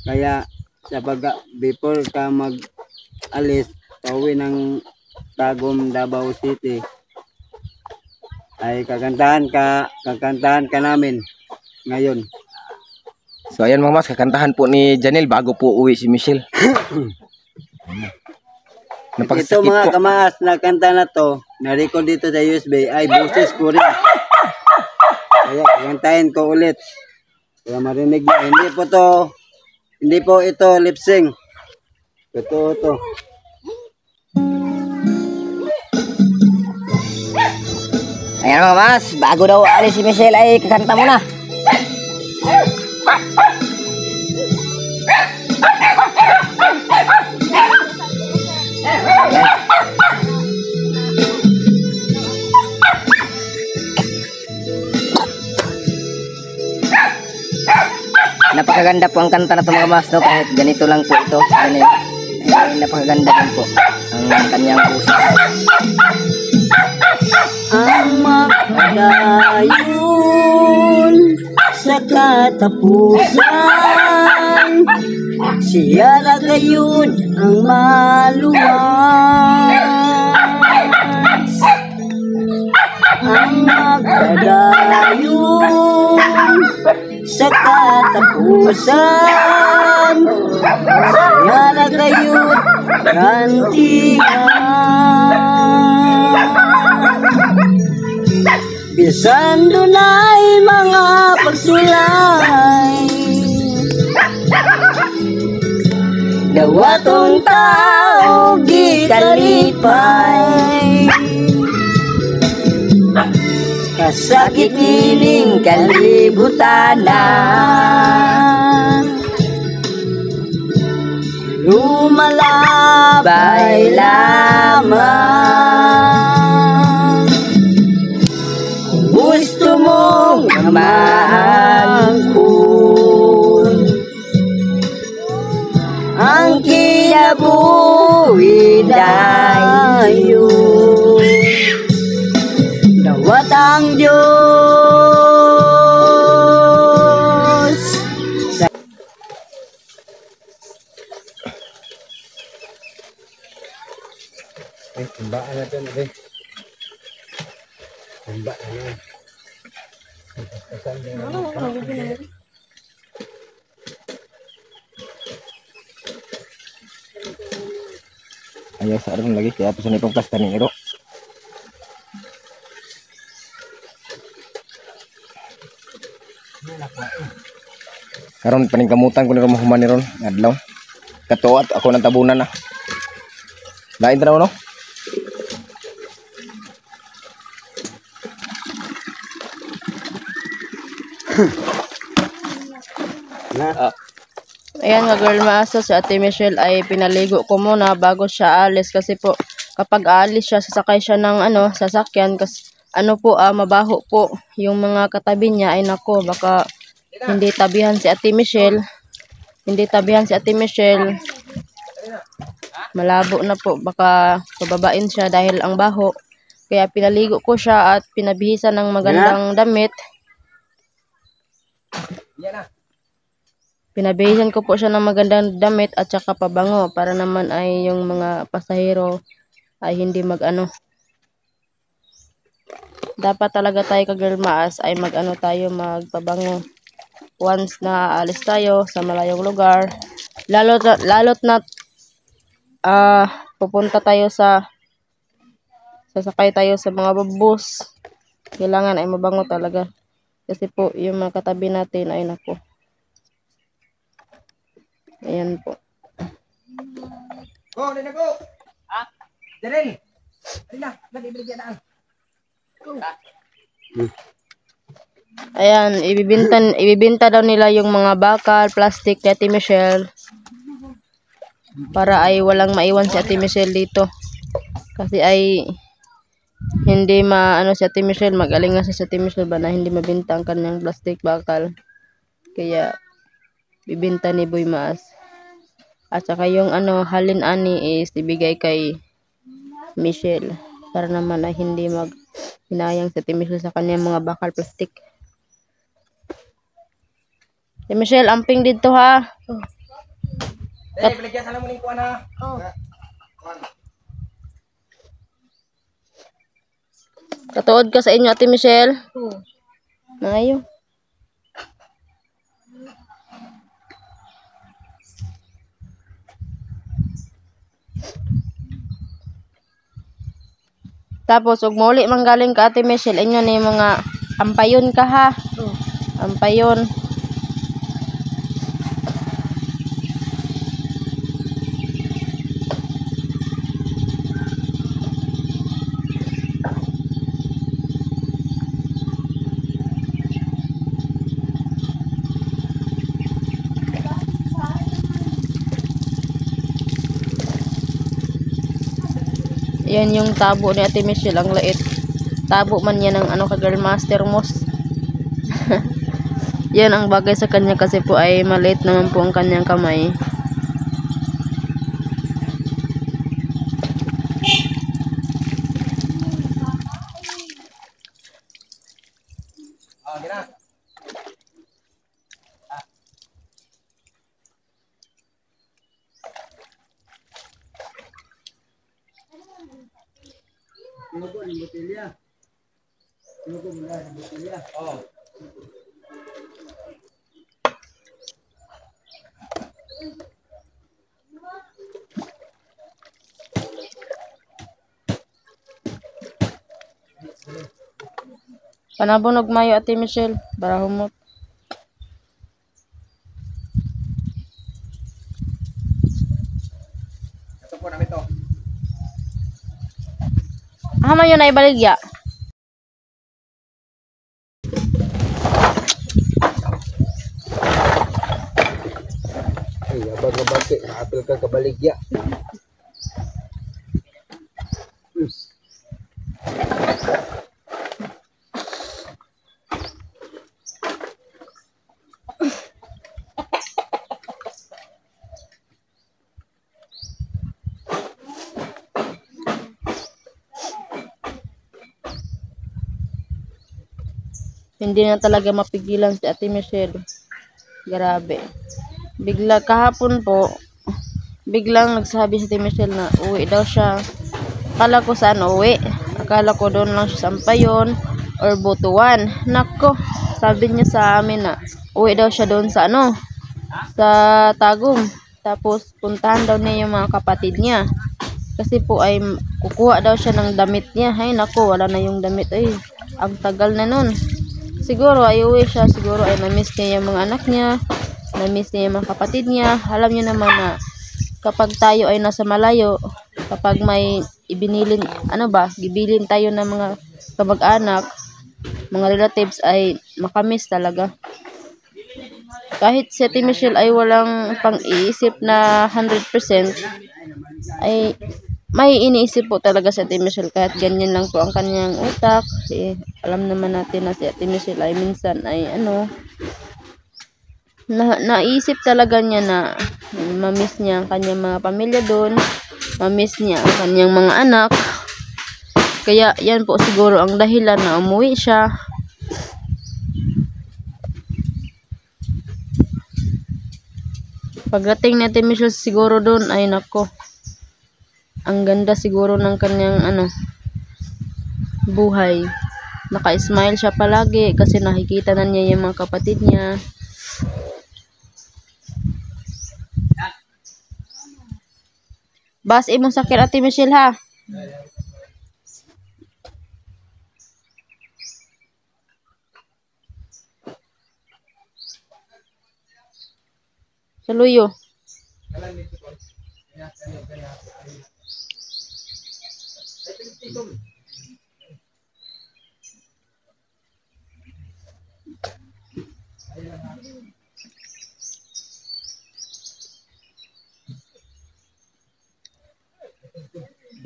Kaya before ka mag-alis, pauwi ng Tagum, Davao City, ay kakantahan ka namin ngayon. So ayan mga mas, kakantahan po ni Janelle bago po uwi si Michelle. Ito mga kamaas na kanta na to, na-record dito sa USB ay boses ko rin. Kaya kantahin ko ulit. Kaya marinig na. Hindi po ito lip sync. Ito. Ayan mga mas, bago daw alis si Michelle ay kakanta mo na. napakaganda po ang kanta na ito mga mas, no? Kahit ganito lang po ito. Ganun, ay napakaganda din po ang kanyang puso. Ang magpadayon sa katapusan, siya na gayon ang maluwas. Ang magpadayon sa katapusan, siya na gayon gantihan. Bisan dunay mga pagsulay, dawatong tao gikalipay, kasakit nining kalibutan na. Lumalabay lamang, gusto mong maangkon ang kinabuhi dayon. Dawat ang Diyos. Timbaan natin, okay? Timba na yan. Ayaw sa aron lagi kaya pisan itong plasta ni iro. Karon paningkamutan ko ni ron mahuman ni ron adlaw. Katuat ako nang tabunan na. Lain tanaw no? Ayan nga girl maasa, si Ate Michelle ay pinaligo ko muna bago siya alis kasi po kapag aalis siya sasakay siya ng sasakyan kasi mabaho po yung mga katabi niya. Ay nako, baka hindi tabihan si Ate Michelle. Malabo na po, baka pababain siya dahil ang baho. Kaya pinaligo ko siya at pinabihisan ng magandang damit. Pinabihisan ko po siya ng magandang damit at saka pabango para naman ay yung mga pasahero ay hindi dapat talaga tayo ka-girl maas ay magpabango once na aalis tayo sa malayong lugar. Lalot na pupunta tayo sasakay tayo sa mga bus. Kailangan ay mabango talaga. Kasi po yung mga katabi natin ay nako. Ayan po. Go, dito go. Darren. Dina, bigyan na. Ayan, ibibenta daw nila yung mga bakal, plastic kay Ate Michelle. Para ay walang maiwan si Ate Michelle dito. Kasi ay hindi si Ate Michelle, magaling nga si Ate Michelle ba na hindi mabenta ang kanyang plastic bakal. Kaya bibenta ni Boy Maas. At saka yung halin ani is ibigay kay Michelle para naman ay hindi hinayang si Ate Michelle sa kanyang mga bakal plastic. Si Michelle, amping dito ha. Bigyan sa mo ning kuan ha. Katuod ka sa inyo Ate Michelle? Oo. Nangayo. Tapos ug muli manggaling ka Ate Michelle inyo ni mga ampayon ka ha. Ampayon. Yan yung tabo ni Ate Michelle, ang lait. Tabo man yan ng ka-girl master mos. yan ang bagay sa kanya kasi po ay maliit naman po ang kanyang kamay. Sinuko ng botelya. Sinuko mula ng botelya. Oh. Panabunog mayo Ate Michelle para humot. Ito po namin to. Hama yun ay baligya. Ay, abag-abag naapil ka kabaligya. Hindi na talaga mapigilan si Ate Michelle. Grabe. Bigla kahapon po, biglang nagsabi si Ate Michelle na uwi daw siya. Akala ko saan uwi? Akala ko doon lang siya sa Ampayon or Butuan. Nako, sabi niya sa amin na uwi daw siya doon sa sa Tagum. Tapos puntahan daw niya yung mga kapatid niya. Kasi po ay kukuha daw siya ng damit niya. Ay nako, wala na yung damit. Ay, ang tagal na nun. Siguro ay uwi siya, siguro ay na-miss niya yung mga anak niya, na-miss niya yung mga kapatid niya. Alam niyo naman na kapag tayo ay nasa malayo, kapag may ibinilin, gibilin tayo ng mga kamag-anak, mga relatives ay makamiss talaga. Kahit si Ate Michelle ay walang pang-iisip na 100%, ay may iniisip po talaga si Ate Michelle kahit ganyan lang po ang kanyang utak. Alam naman natin na si Ate Michelle ay minsan ay naisip talaga niya na mamiss niya ang kanyang mga pamilya doon, mamiss niya ang kanyang mga anak. Kaya yan po siguro ang dahilan na umuwi siya. Pagdating ni Ate Michelle siguro doon ay nako, ang ganda siguro ng kanyang buhay. Naka-smile siya palagi kasi nakikita na niya yung mga kapatid niya. Bas imong sakit Ate Michelle ha. Saluyo.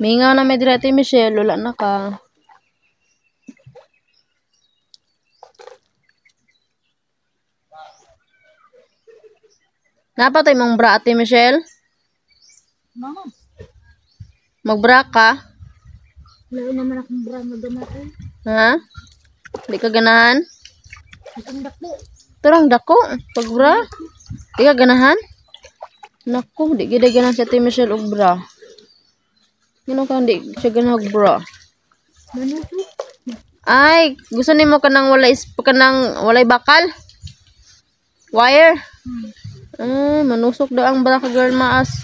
Mingaw na may dira Ate Michelle, wala na ka. Napatay mong bra Ate Michelle? Mama, Magbra ka? wala naman akong bra na dumating. Ha? Di ka ganahan? Itong dako. Turang dako, pagbra. Di ka ganahan? Naku, di gida ganahan si Ate Michelle og bra. Ano ka di siya ganahan og bra? Ano to? Ay, gusto nimo kanang walay bakal? Wire? Ay, manusok daw ang bra ka girl maas.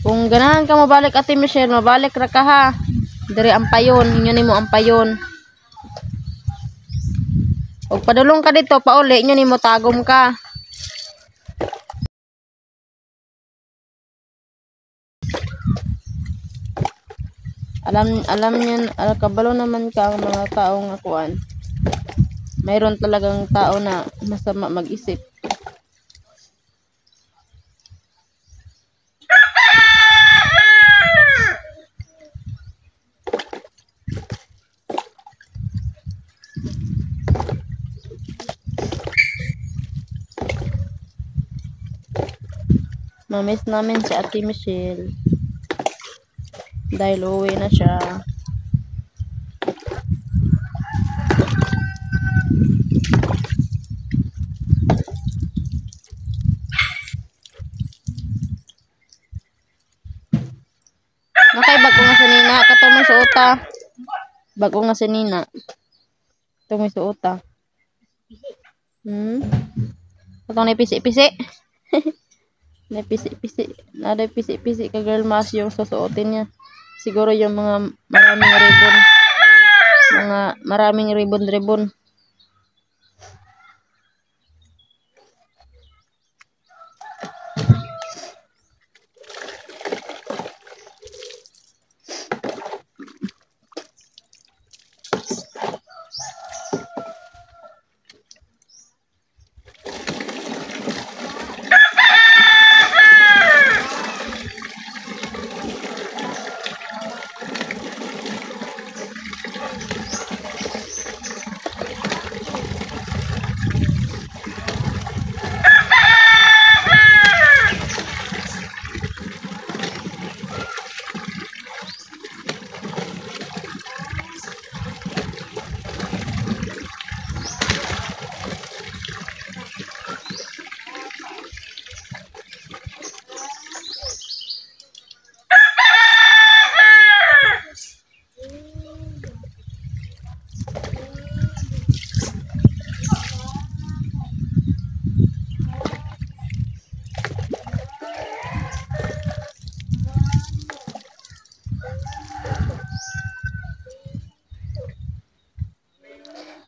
Kung ganahan ka mabalik Ate Michelle, mabalik ra ka ha. Diri Ampayon, inyo nimo Ampayon. Og padulong ka dito pauli, inyo nimo Tagum ka. Alam niyan, kabalo naman ka ang mga taong akuan. Mayroon talagang tao na masama mag-isip. Mamiss namin si Ate Michelle. Dahil uwi na siya. Nakay bago nga sa nina. Kato may suota. Bago nga sa nina. Ito may suota. Katong na pisi-pisi. Na pisi-pisi. Nada pisi-pisi ka girl mas yung susuotin niya. Siguro yung mga maraming ribbon. Mga maraming ribbon.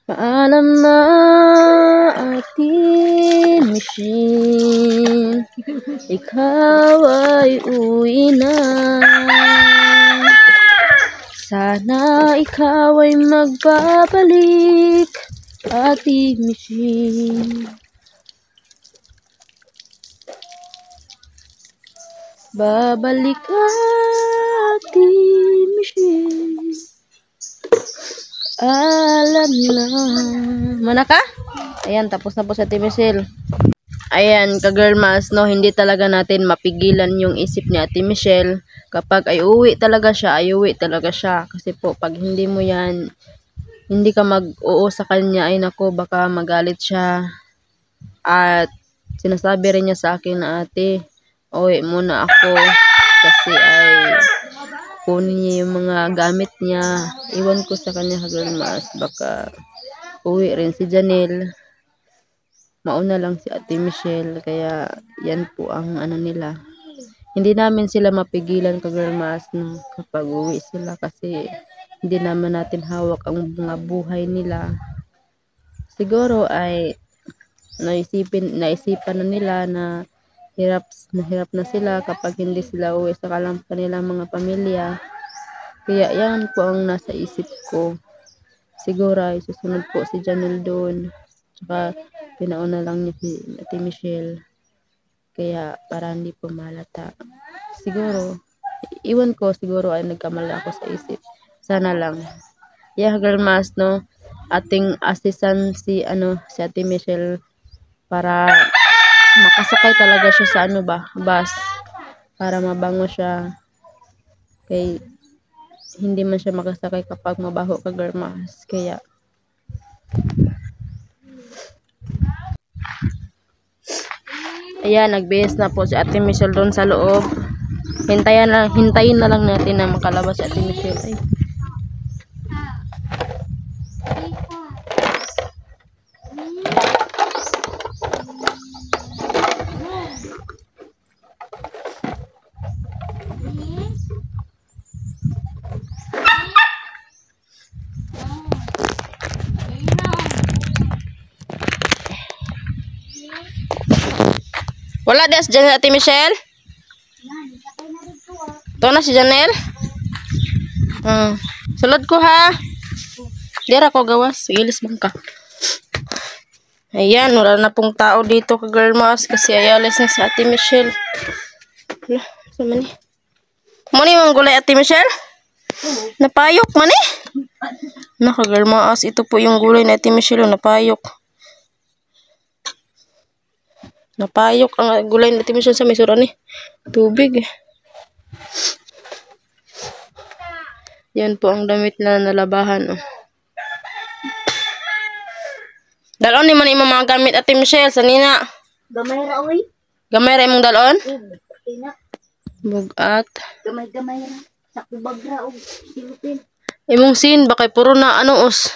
Paalam na Ate Michelle, ikaw ay uwi na. Sana ikaw ay magbabalik, Ate Michelle. Babalik Ate Michelle. Alam na. Mana ka? Ayan, tapos na po sa Ate Michelle. Ayan, ka-girl mas, no, hindi talaga natin mapigilan yung isip ni Ate Michelle. Kapag ay uwi talaga siya. Kasi po, pag hindi mo yan, hindi ka mag-oo sa kanya, ay nako, baka magalit siya. At sinasabi rin niya sa akin na, ate, uwi muna ako. Kasi ay kunin niya yung mga gamit niya. Iwan ko sa kanya, ka-girl mas, baka uwi rin si Janelle. Mauna lang si Ate Michelle, kaya yan po ang ano nila. Hindi namin sila mapigilan, ka-girl mas, no, kapag uwi sila, kasi hindi naman natin hawak ang mga buhay nila. Siguro ay naisipan na nila na hirap na sila kapag hindi sila uwi sa kanilang mga pamilya. Kaya yan po ang nasa isip ko. Siguro ay susunod po si Janelle doon. Tsaka pinauna lang niya si Ate Michelle. Kaya para hindi po malata. Siguro, iwan ko, siguro ay nagkamali ako sa isip. Sana lang. Yeah, girl mas, no, ating assistant si Ate Michelle para makasakay talaga siya sa bus, para mabango siya. Kay hindi man siya makasakay kapag mabaho, ka girl mas. Kaya ayan, nagbihis na po si Ate Michelle doon sa loob. Hintayin na lang natin na makalabas si Ate Michelle. Ay. Wala des dyan Ate Michelle? Ito na si Janelle? Sulod ko ha. Dira ko gawas. Ilis bang ka. Ayan, wala na pong tao dito, ka girl mas, kasi ayalis na si Ate Michelle. Wala, sa mani. Mani mong gulay Ate Michelle? Napayok mani? Ka girl mas, ito po yung gulay na Ate Michelle, napayok. Napayok ang gulay na Michelle sa misura ni. Tubig. Yan po ang damit na nalabahan. Oh. Dalon ni man imong mga gamit Ate Michelle sa nina. Gamay ra oy. Gamay ra imong dalon? Ina. Bugat. Gamay ra. Sa kubag ra og silupin. Imong sin bakay puro na ano os.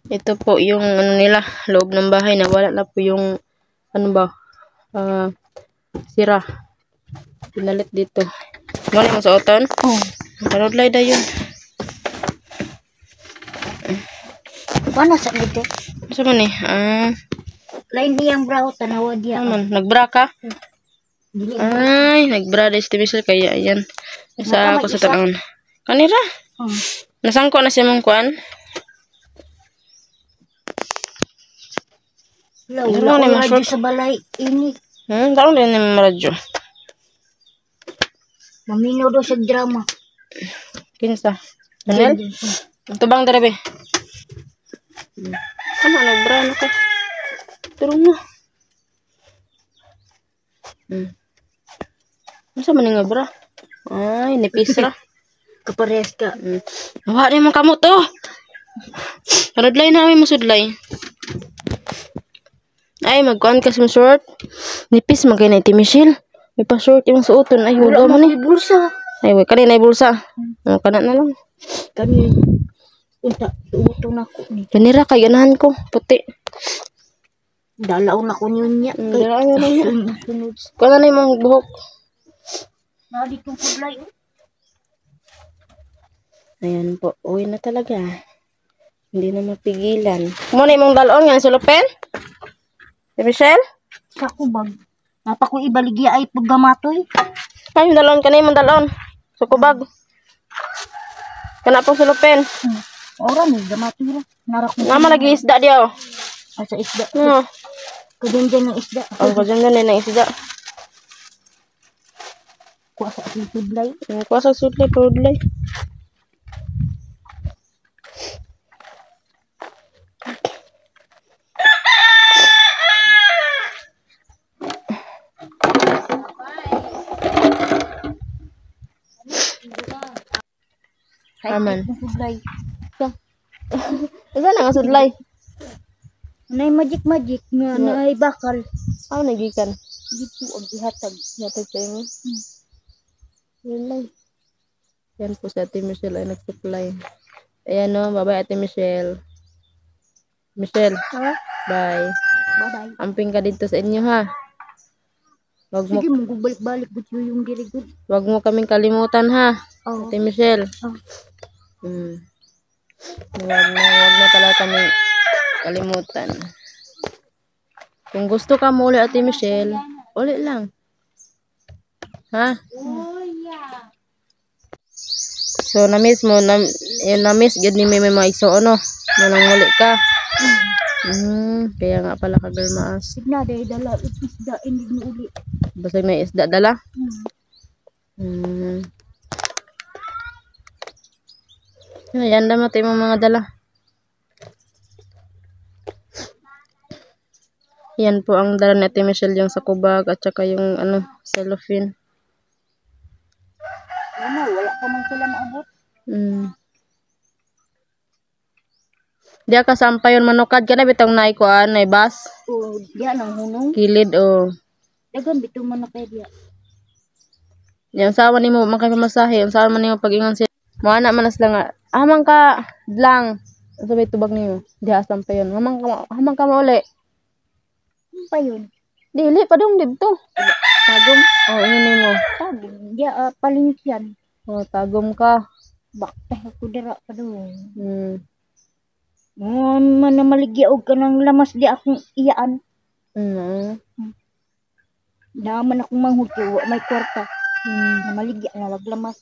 Ito po yung ano nila, loob ng bahay na wala na po yung ano ba? Sira. Pinalit dito. Wala mo sa oton? Oh. Parodlay da yun. Paano sa gito? Sa man eh? Lain diyang braw tanawa diya. Aman, nagbra ka? Dili. Ay, nagbra da si Michelle kaya ayan. Sa ako sa tanawon. Kanira? Nasangko na siya mong kuan? Wala ni radyo sa balay ini. Daon din ni radyo. Maminaw daw sa drama. Kinsa? Daniel? Tubang dara be. Ano nagbra na ko? Turong mo. Masa man nga bra? Ay, nipis ra. Kapares ka. Wa ni man kamo to. Parodlay na may musudlay. Ay, magkuhan ka sa short. Nipis man kay na Ate Michelle. May pa short yung suoton. Ay, hugaw mo ni. Bulsa. Ay, wait, kanina ay bulsa. Kana na lang. Kani. Unta, uto na ko ni. Ganira, kay ganahan ko. Puti. Dalaw na ko niya. Dalaw na niya. Sunod. Kuha na yung buhok. Nadi kong kulay. Ayan po. Uwi na talaga. Hindi na mapigilan. Muna yung dalon nga, sulupin? Si Michelle? Sa kubag. Napa ko ibaligya ay paggamatoy. Ay, yung dalon ka na yung dalon. Sa kubag. Kana pong sulupin. Ora ni gamatoy ra. Narak mo. Nama lagi isda dia. Asa isda. No. Kadyan ng isda. Ang kajang na na isda. Kuha sa tudlay. Kuha sa sudlay, prodlay. Aman. Tudlay. Isa na nga sudlay. Nay magic nga nay bakal. Ano nagikan? Dito ang ihatag. Yatag sa inyo. Yun lang. Yan po si Ate Michelle ay nag-supply. Ayan o, bye-bye Ate Michelle. Michelle, bye. Bye-bye. Amping ka dito sa inyo ha. Sige mo, balik-balik ko yung dirigod. Wag mo kaming kalimutan ha. Oh. Ate Michelle. Oh. Wag na talaga kami kalimutan. Kung gusto ka mo ulit Ate Michelle, ulit lang. Ha? So, na-miss mo, na-miss gid ni may mga igso, ano? Manang muli ka. Kaya nga pala kagal maas. Signa, dahil dala, isda, hindi mo uli. Basag na isda dala? Ayan, damat yung mga dala. Yan po ang dala ni Ate Michelle, yung sa kubag at saka yung ano, cellophane. Ano, wala pa man sila naabot. Diya ka sampay yun manukad ka na bitong naikuan, naibas. O, diyan ang hunong. Kilid o. Dagan, bitong man na kaya diya. Yung sawa ni mo, makapamasahe. Yung sawa man ni mo pag-ingon siya. Mga manas lang nga. Hamang ka, lang. Sabay tubag niyo. Diya sampay yun. Hamang ka mauli. Ano pa yun? Dili, padung dito. Tagom. O, ini mo. Tagom. Diya, palingit yan. O, tagom ka. Bakit ako dira pa doon. Mm. Manamaligya ka ng lamas di akong iyaan. Naman akong manghutyo, may kwarta. Namaligya na laglamas.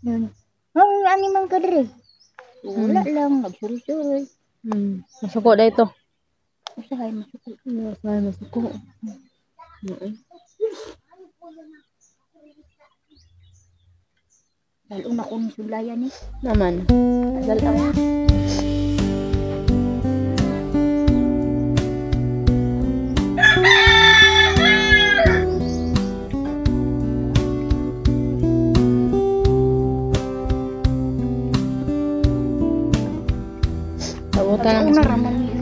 Yun. Ang animang ka diri. Wala lang, nagsuri-suri. Masuko na ito. Usahay masuko. Usahay masuko. Lalo na kung sulayan eh. Naman. Dala. Tabutan. Una raman niya.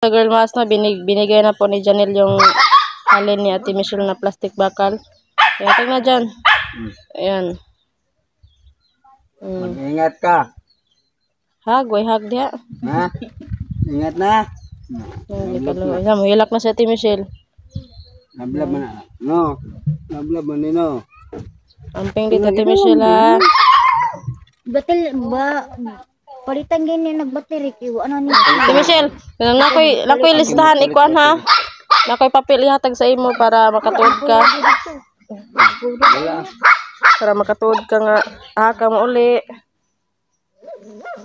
Sa girl mask na binigay na po ni Janelle yung halin ni Ate Michelle na plastic bakal. Kaya tag na dyan. Ayan. Mag-ingat ka. Hag, way hag diha. Ha? Ingat na. Ayan, mahilak na si Ate Michelle. Nablab mo na. No. Nablab mo nino. Amping dito Ate Michelle ha. Batil ba? Palitan ganyan nagbattery kiwa ano ni. Ate Michelle, nakoy listahan ikuan ha. Nakoy papel ihatag sa imo para makatuod ka. Wala. Para makatuod ka nga ka mo uli.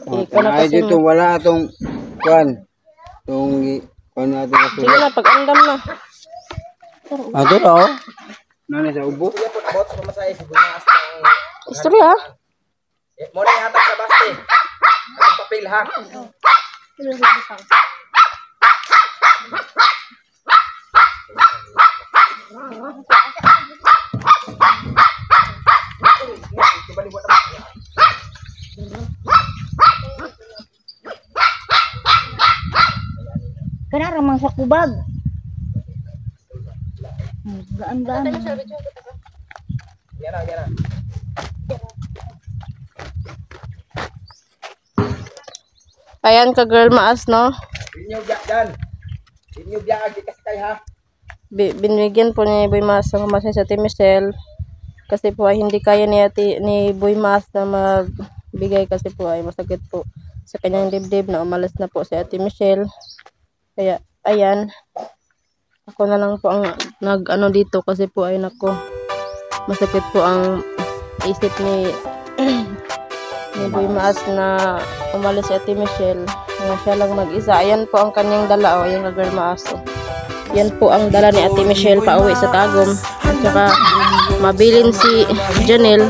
Ikaw na kasi dito wala atong kuan. Tong kuan natin sa sige na, pag-andam na. Ato daw. Nani sa ubo? Istorya ha? Mo na ihatag sa baste. Ang papel ha. Kana ramang sa kubag. Gaan-gaan. Yan na. Ayan ka girl maas no. Inyo dyan. Inyo biya agi kasi kay ha. Binigyan po ni Boy Mas ang masay sa Ate Michelle kasi po ay hindi kaya ni Boy Mas na magbigay kasi po ay masakit po sa kanyang dibdib na umalis na po si Ate Michelle. Kaya ayan, ako na lang po ang nag-ano dito kasi po ay nako masakit po ang isip ni Boy Mas na umalis si Ate Michelle. Siya lang mag-isa. Ayan po ang kanyang dala. Ayan ka girl Mas. Yan po ang dala ni Ate Michelle pa uwi sa Tagum. At saka mabilin si Janelle.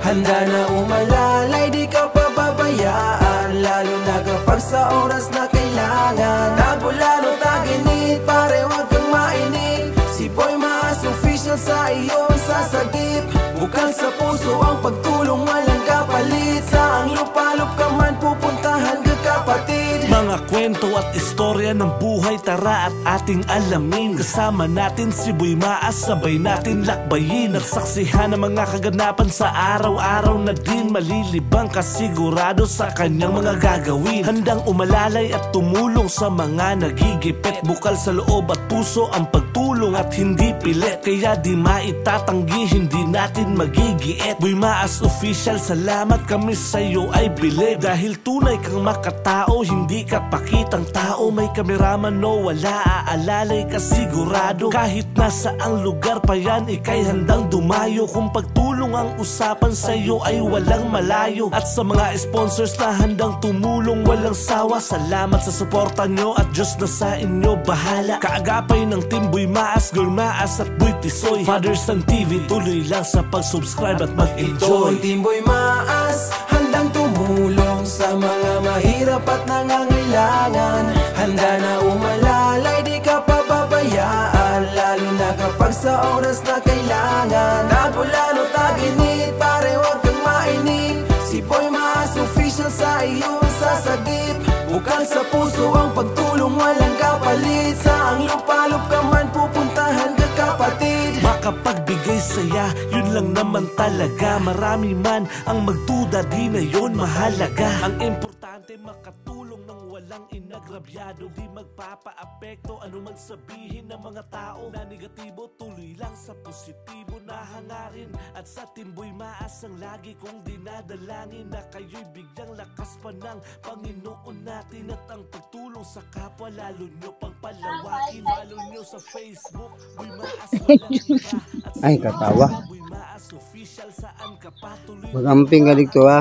Handa na umalalay, di ka pababayaan, lalo na kapag sa oras na kailangan. Tagulano, taginit, pare wag kang mainit. Si Boy Mas official sa iyong sasagip. Bukal sa puso ang pagtulong, walang kapalit. Sa ang lupalop ka man pupuntahan ka kapatid. Mga kwento at istorya ng buhay, tara at ating alamin. Kasama natin si Boy Mas, sabay natin lakbayin. Nagsaksihan ng mga kaganapan sa araw-araw na din. Malilibang kasigurado sa kanyang mga gagawin. Handang umalalay at tumulong sa mga nagigipit. Bukal sa loob at puso ang pagtulong at hindi pilit. Kaya di maitatanggi, hindi natin magigiit. Boy Mas official, salamat kami sa'yo ay bilib. Dahil tunay kang makatao, hindi ka pakitang tao. May kameraman no wala, aalalay ka sigurado. Kahit nasa ang lugar pa yan, ikay handang dumayo. Kung pagtulong ang usapan sa'yo ay walang malayo. At sa mga sponsors na handang tumulong walang sawa, salamat sa suporta nyo at Diyos na sa inyo bahala. Kaagapay ng Team Boy Mas, Girl Mas at Boy Tisoy, Father Son TV, tuloy lang sa pag-subscribe at mag-enjoy. Team Boy Mas, handang tumulong sa mga mahirap at nangangailangan. Handa na umalalay, di ka pababayaan, lalo na kapag sa oras na kailangan. Tagulan o taginit, pare wag kang mainip. Si Boy Mas official sa iyong sasagip. Bukal sa puso ang pagtulong, walang kapalit. Sa ang lupalop ka man pupuntahan ka kapatid. Makapagbigay saya, yun lang naman talaga. Marami man ang magduda, di na yun mahalaga. Ang importante makatulong ng walang inagrabyado, di magpapaapekto ano man sabihin ng mga tao na negatibo. Tuloy lang sa positibo na hangarin, at sa timboy maasang lagi kong dinadalangin na kayo'y bigyang lakas pa ng Panginoon natin, at ang pagtulong sa kapwa lalo nyo pang palawakin. Follow nyo sa Facebook, Boy Maas walang iba, at sa Ay, katawa. Boy Maas official, saan ka patuloy Magamping ka dito ha.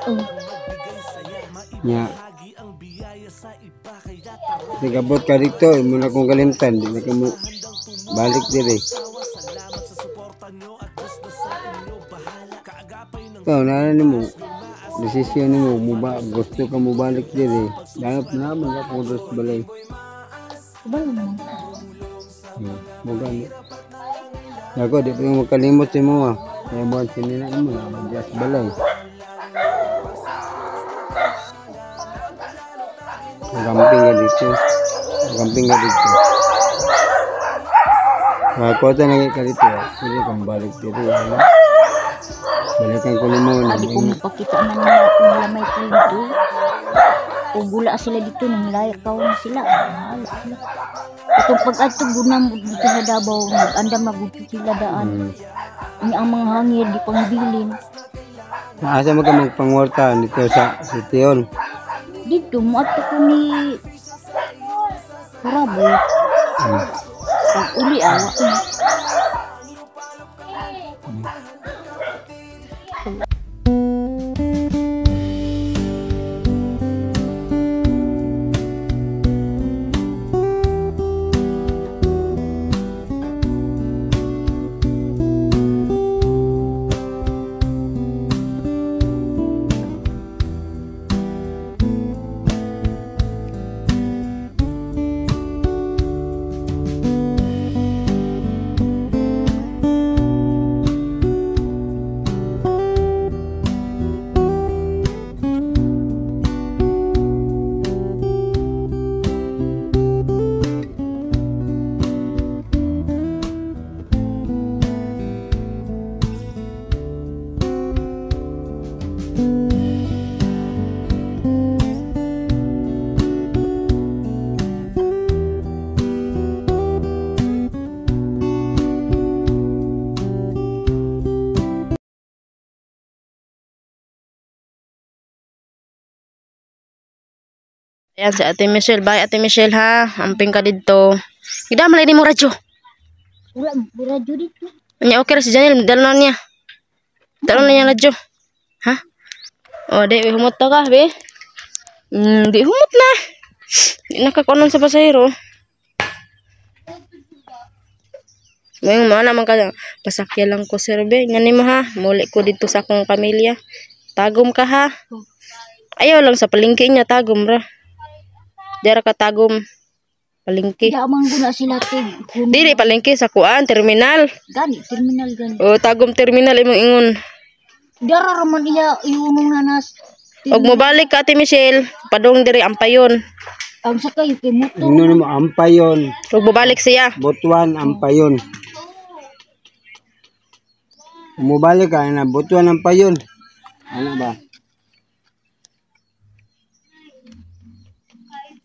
magbigay saya, Nya. maibahagi ang biyaya sa iba. Kaya tara, Sigabot ka dito, muna kong kalimtan, di na ka mo balik dire. salamat sa suporta nyo at Diyos na sa inyo bahala. Kaagapay ng Ikaw, nana mo, desisyon mo, gusto ka mo balik dire. Danap naman ka kung dos balay. Kabalo mo. Bukan. Ako, di pa yung makalimot si mo ha. Kaya buwan sinina mo na, madyas balay. Magamping ka dito. Magamping ka dito. Kota na ka dito. Sige kang balik dito. Ano? Balikan ko mo na. Sabi ko magpakita na nila may kwento. O gula sila dito, nang layakaw na sila. Mahala sila. Itong pag-adto gunam dito sa Davao, nag-andam na gusto sila daan. Ini ang mga hangir, di pang bilin. Asa mo ka magpangwarta dito sa Sion? Dito, muato ko ni Kuraboy. Pag uli, awa na. Ayan si Ate Michelle. Bye Ate Michelle ha. Amping ka dito. Hindi malay ni mo radyo. Wala, radyo dito. Anya okay ra si Janelle. Dala na niya. Dala na niya radyo. Ha? O, di humot na ka, be. Di humot na. Di nakakuanan sa pasahero. Ngayon, mga naman ka. Pasakya lang ko, sir, be. Ngani mo ha. Muli ko dito sa akong pamilya. Tagom ka ha. Ayaw lang sa palingki niya. Tagom ra. Dara ka tagom. Palingki. Hindi amang guna sila tig. Dili palingki sa kuan. Terminal. Gani, terminal gani. O, tagom terminal. Imong ingon. Dara raman iya iunong nanas. Og mo balik ka Ate Michelle, padong diri ampayon. Ang sakay kay motor. Ano mo, ampayon. Og mo balik siya. Butuan, ampayon. Umubalik ka na, butuan, ampayon. Ano ba?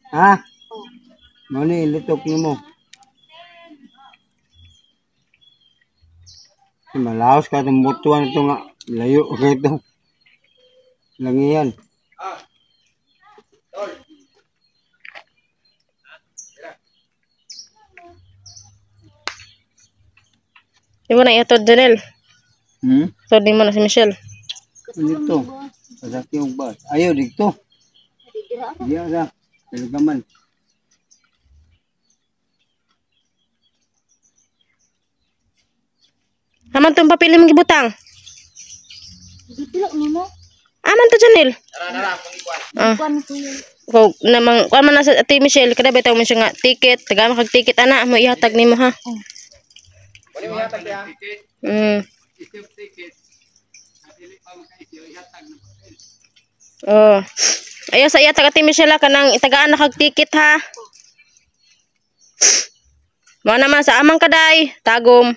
Ha? Ano ilitok ni mo? Malaos ka itong butuan ito nga. Layo ka ito. Langiyan. Di mo na iatod, Janelle. So, di mo na si Michelle. Dito. Pasaki yung bus. Ayaw, dito. Diya sa. Talagaman. Aman tong papel mong gibutang. Dito lang ni mo. Aman to, Janelle. Kuan ko yun. Kung namang, kuan man na sa Ate Michelle, kada bitaw mo siya nga ticket. Taga makag ticket, ana. Mo ihatag ni mo, ha? Oh. Ayaw sa iya taga Ate Michelle ha, kanang itagaan na kag ticket ha. Mo naman sa amang kaday, tagom.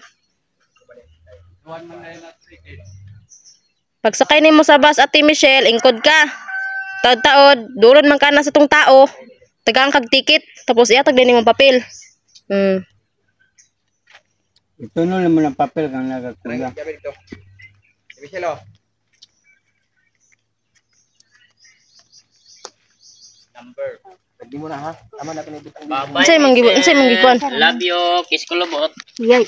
Pagsakay nimo sa bus, Ate Michelle, ingkod ka. Taod-taod, duron man ka na sa tong tao. Tagaan kag ticket, tapos iatag din imong papel. Ito no naman ang papel kang nagkakuha. Gabi dito. Michelle, oh. Number. Pwede mo na ha. Tama na pinibitang dito. Unsay manggikuan? Love you, kiss ko lubot. Yay.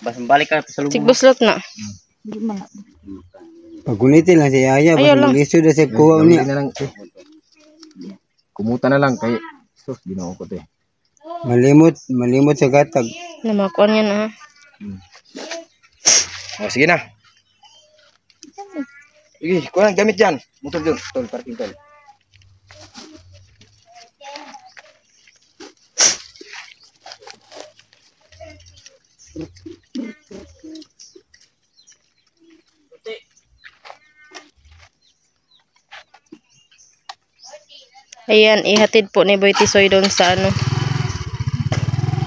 Bas balik ka sa lubot. Sigbuslot na. Di man. Pagunitin lang si Aya. Ayaw lang. Iso na sa kuha Gawin niya. na lang. Kumuta na lang kay sus ginoo ko te. Malimot sa gatag. Namakuan yan ha. Oh, sige na. Sige, kuha ng gamit dyan. Motor dyan. Tol, parking tol. Ayan, ihatid po ni Boy Tisoy doon sa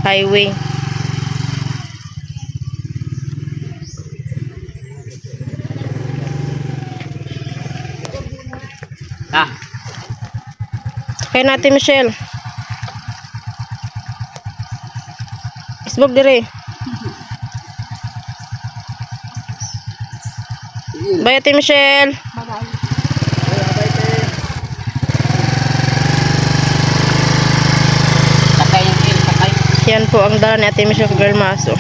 highway. Kaya natin, Michelle. Isbog dire. Bye, Ate Michelle. Sakay. Yan po ang dala ni Ate Michelle Girl Maso.